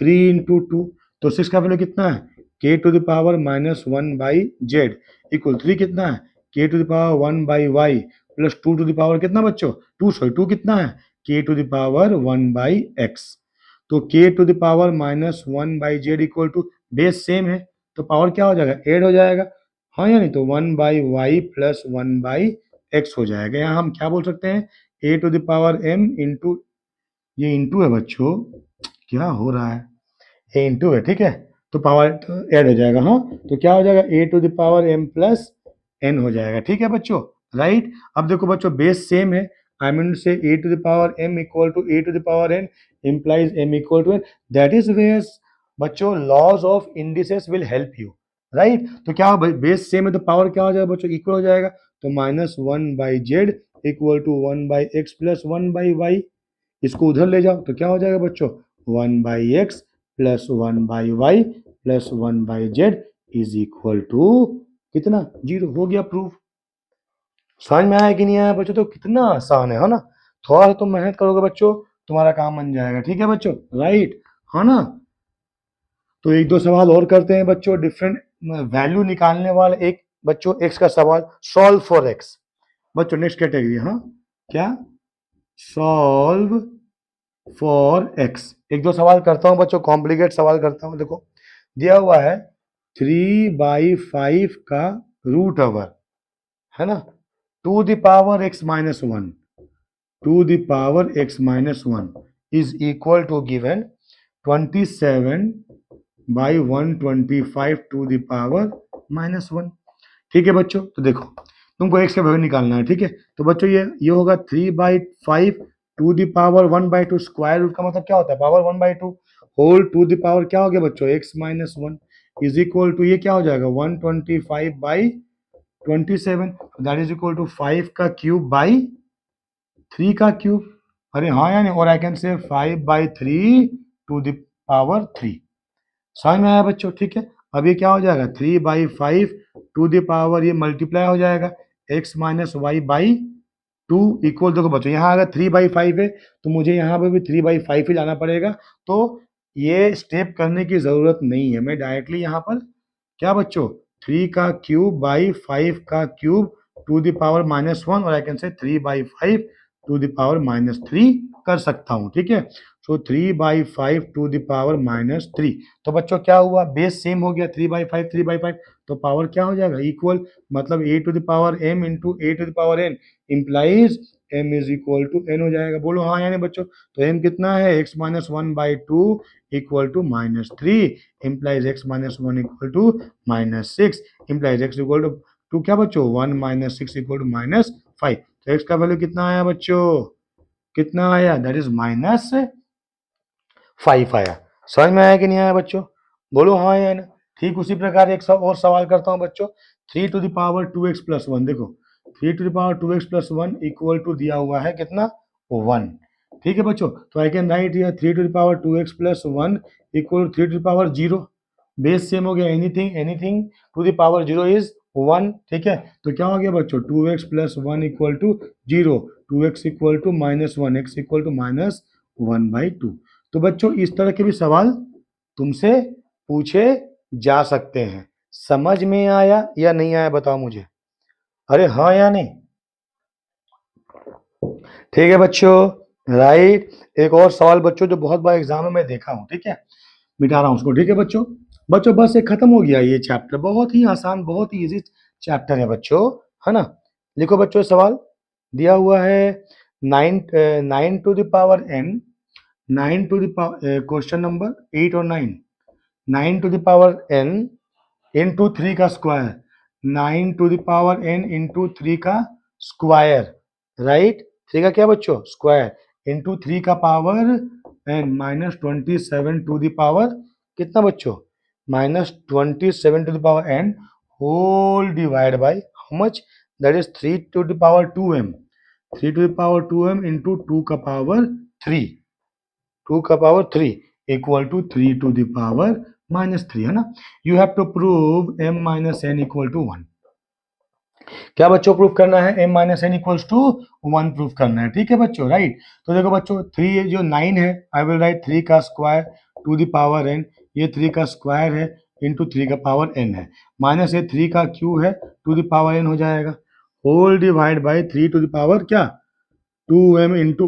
3 इंटू 2, तो 6 का वैल्यू कितना है k to the power minus 1 by z equal 3 कितना है k to the power 1 by y plus 2 to the power कितना बच्चों 2, सॉरी 2 कितना है k to the power 1 by x. तो k to the power minus 1 by z equal to base same है तो power क्या हो जाएगा 8 हो जाएगा, हाँ या नहीं, तो 1 by y plus 1 by x हो जाएगा। यहाँ हम क्या बोल सकते हैं a to the power m into, ये इंटू है बच्चों, क्या हो रहा है, ए इंटू है, ठीक है, तो पावर ऐड हो जाएगा, हाँ, तो क्या हो जाएगा a to the power m plus n हो जाएगा। ठीक है बच्चों, राइट, अब देखो बच्चों बेस सेम है, I mean say a to the power m equal to a to the power n implies m equal to n, that is where बच्चों laws of indices will help you, right. तो क्या base same है तो power क्या हो जाएगा बच्चों equal हो जाएगा, तो minus 1 by z equal to 1 by x plus 1 by y, इसको उधर ले जाओ तो क्या हो जाएगा बच्चों 1 by x plus 1 by y plus 1 by z is equal to कितना 0। हो गया प्रूफ। समझ में आया कि नहीं आया बच्चों, तो कितना आसान है ना, थोड़ा सा तुम मेहनत करोगे बच्चों तुम्हारा काम बन जाएगा। ठीक है बच्चों, राइट, हाँ ना, तो एक दो सवाल और करते हैं बच्चों, डिफरेंट वैल्यू निकालने वाले। एक बच्चों एक्स का सवाल, सॉल्व फॉर एक्स। बच्चों नेक्स्ट कैटेगरी, हाँ क्या, सॉल्व फॉर एक्स। एक दो सवाल करता हूं बच्चों, कॉम्प्लिकेट सवाल करता हूं। देखो दिया हुआ है 3/5 का रूट ओवर, है ना, to the power x minus one, to the power x minus one is equal to given 27/125 to the power minus one. ठीक है बच्चों, तो देखो तुमको x का वैल्यू निकालना है, ठीक है। तो बच्चों ये होगा 3/5 to the power 1/2, square root का मतलब क्या होता है, power 1/2, whole to the power क्या हो गया बच्चों, x minus one is equal to, ये क्या हो जाएगा, 125/27, दैट इज इक्वल टू 5 का क्यूब बाई 3 का क्यूब। अरे हाँ यानी, और आई कैन से 5/3 टू द पावर 3। समझ में आया बच्चों, ठीक है। अब ये क्या हो जाएगा, 3/5 टू द पावर, ये मल्टीप्लाई हो जाएगा x minus y by 2 equal, देखो बच्चों यहाँ अगर 3/5 है तो मुझे यहाँ पर भी 3/5 ही लाना पड़ेगा। तो ये स्टेप करने की जरूरत नहीं है, मैं डायरेक्टली यहाँ पर क्या बच्चों, 3 का क्यूब बाई 5 का cube to the power minus one, और I can say 3/5 to the power minus three कर सकता हूँ, ठीक है। So 3/5 to the power minus three. तो बच्चों क्या हुआ, बेस सेम हो गया, 3/5 3/5, तो पावर क्या हो जाएगा, इक्वल, मतलब a to the power m into a to the power n implies m is equal to n हो जाएगा। बोलो हाँ यानी बच्चों, तो m कितना है, x minus one by two equal to minus three, implies x minus one equal to minus six, implies x equal to क्या बच्चों, 1 minus six equal to minus five. तो x का वैल्यू कितना आया बच्चों, कितना आया, दैट इज माइनस 5 आया। समझ में आया कि नहीं आया बच्चों, बोलो हाँ या ना। ठीक उसी प्रकार एक और सवाल करता हूँ बच्चों, 3 to the power 2x plus one. देखो 3 to the power 2x plus one equal to दिया हुआ है कितना, 1। ठीक है बच्चों, तो I can write here 3 to the power 2x plus one equal to 3 to the power zero. Base same हो गया, anything anything to the power zero is one, ठीक है। तो क्या हो गया बच्चों, 2x plus one equal to zero, 2x equal to minus one, x equal to minus one by two. तो बच्चों इस तरह के भी सवाल तुमसे पूछे जा सकते हैं। समझ में आया या नहीं आया बताओ मुझे, अरे हाँ या नहीं। ठीक है बच्चों, राइट। एक और सवाल बच्चों जो बहुत बार एग्जाम में मैं देखा हूं, ठीक है, मिटा रहा हूं उसको, ठीक है बच्चों। बच्चों बस ये खत्म हो गया ये चैप्टर, बहुत ही आसान, बहुत ही इजी चैप्टर है बच्चों, है ना। लिखो बच्चों सवाल दिया हुआ है, 9 to the power n, 9 to the power, question number 8 और 9, 9 to the power n into three का square, 9 to the power n into three का स्क्वायर, राइट, थ्री का क्या बच्चों, स्क्वायर इंटू थ्री का power n minus 27 to the power कितना बच्चों, minus 27 to the power n whole divide by how much, that is 3 to the power 2m, 3 to the power 2m into two का power three, two का power three equal to 3 to the power minus three, है ना। You have to prove m minus n equal to one. क्या बच्चों proof करना है, m minus n equals to one proof करना है, ठीक है बच्चों, राइट। तो देखो बच्चों थ्री जो 9 है, आई विल राइट 3 का square to the power n, ये 3 का स्क्वायर है इंटू 3 का पावर n है, माइनस ये 3 का क्यूब है टू द पावर n हो जाएगा, whole divide by 3 to the power क्या, 2m इंटू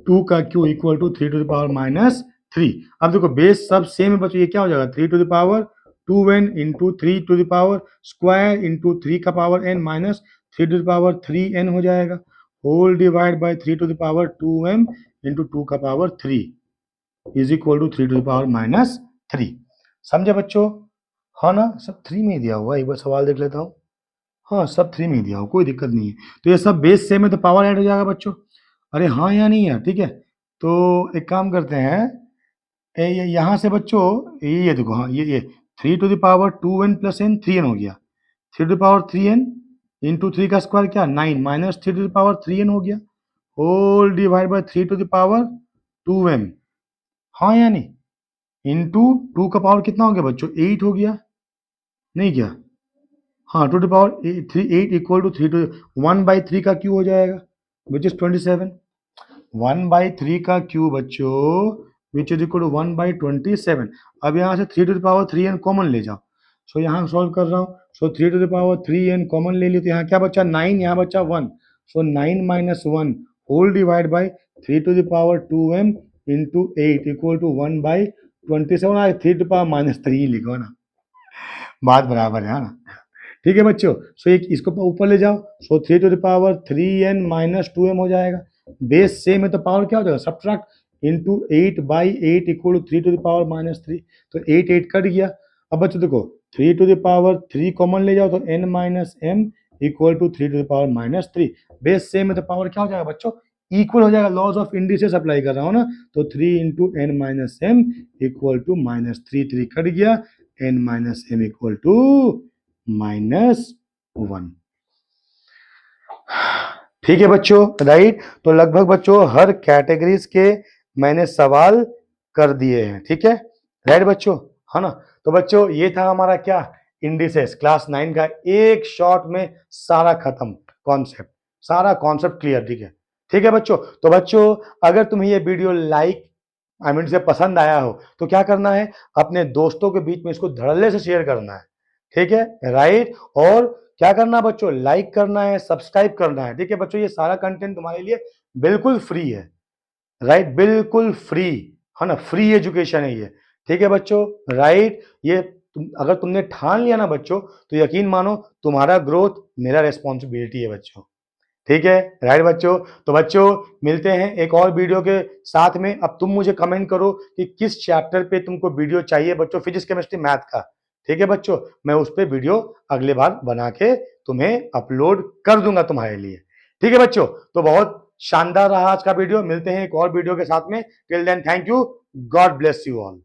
टू का क्यू equal to 3 to the power minus three. अब देखो बेस सब सेम है बच्चों, ये क्या हो जाएगा, 3 to the power 2n into three to the power square into three का power n minus 3 to the power 3n हो जाएगा, whole divide by 3 to the power 2m into two का power 3 is equal to 3 to the power minus three. समझे बच्चों, हाँ ना, सब three में ही दिया हुआ है, एक बार सवाल देख लेता हूँ। हाँ सब थ्री में ही दिया हुआ, कोई दिक्कत नहीं है। तो ये सब बेस सेम है तो पावर ऐड हो जाएगा बच्चों, अरे हाँ या नहीं है, ठीक है। तो एक काम करते हैं, ये यहाँ से बच्चों ये देखो, हाँ ये 3 to the power 2n plus n, 3n हो गया, 3 to the power 3n into three का स्क्वायर क्या 9 minus 3 to the power 3n हो गया, whole divide by 3 to the power 2m, हाँ या नहीं, इंटू टू का पावर कितना हो गया बच्चों 8 हो गया, नहीं क्या, हाँ to the power three 8 equal to 3 to 1/3 का क्यू हो जाएगा विच इज 27, 1/3 का क्यू बच्चों विच इज इक्वल टू 1/27। अब यहाँ से 3^3n कॉमन ले जाओ। सो यहाँ सॉल्व कर रहा हूँ। सो 3^3n कॉमन ले लिया तो यहाँ क्या बचा 9, यहाँ बचा 1। सो 9 - 1 whole divide by 3^2m into 8 equal to 1/27। 3^-3 लिखो ना, बात बराबर है ना। ठीक है बच्चों। सो एक इसको ऊपर ले जाओ। सो 3^3n - 2m हो जाएगा। बेस सेम है तो पावर क्या हो जाएगा, सब्ट्रैक्ट इंटू 8/8 इक्वल टू 3^-3। तो 8 कट गया। अब बच्चों देखो 3^3 कॉमन ले जाओ तो n - m equal to 3^-3। Base same है तो पावर क्या हो जाएगा बच्चों, इक्वल हो जाएगा। लॉज ऑफ इंडिसेस अप्लाई कर रहा हूँ ना, तो 3 into n - m equal to -3 cut गया, n - m इक्वल टू -1। ठीक है बच्चों, राइट। तो लगभग बच्चों हर कैटेगरीज के मैंने सवाल कर दिए हैं। ठीक है, राइट बच्चों, है ना। तो बच्चों ये था हमारा क्या, इंडिसेस क्लास 9 का एक शॉट में सारा खत्म कॉन्सेप्ट, सारा कॉन्सेप्ट क्लियर। ठीक है, ठीक है बच्चों। तो बच्चों अगर तुम्हें ये वीडियो लाइक आई मीन से पसंद आया हो तो क्या करना है, अपने दोस्तों के बीच में इसको धड़ल्ले से शेयर करना है। ठीक है, राइट। और क्या करना है बच्चों, लाइक करना है, सब्सक्राइब करना है। ठीक है बच्चों, ये सारा कंटेंट तुम्हारे लिए बिल्कुल फ्री है, राइट, बिल्कुल फ्री, है ना, फ्री एजुकेशन है ये। ठीक है बच्चों, राइट। ये अगर तुमने ठान लिया ना बच्चों, तो यकीन मानो तुम्हारा ग्रोथ मेरा रेस्पॉन्सिबिलिटी है बच्चों। ठीक है, राइट बच्चों। तो बच्चों मिलते हैं एक और वीडियो के साथ में। अब तुम मुझे कमेंट करो कि किस चैप्टर पे तुमको वीडियो चाहिए बच्चों, फिजिक्स केमिस्ट्री मैथ का। ठीक है बच्चों, मैं उस पर वीडियो अगले बार बना के तुम्हें अपलोड कर दूंगा तुम्हारे लिए। ठीक है बच्चों, तो बहुत शानदार रहा आज का वीडियो। मिलते हैं एक और वीडियो के साथ में। Till then thank you, God bless you all.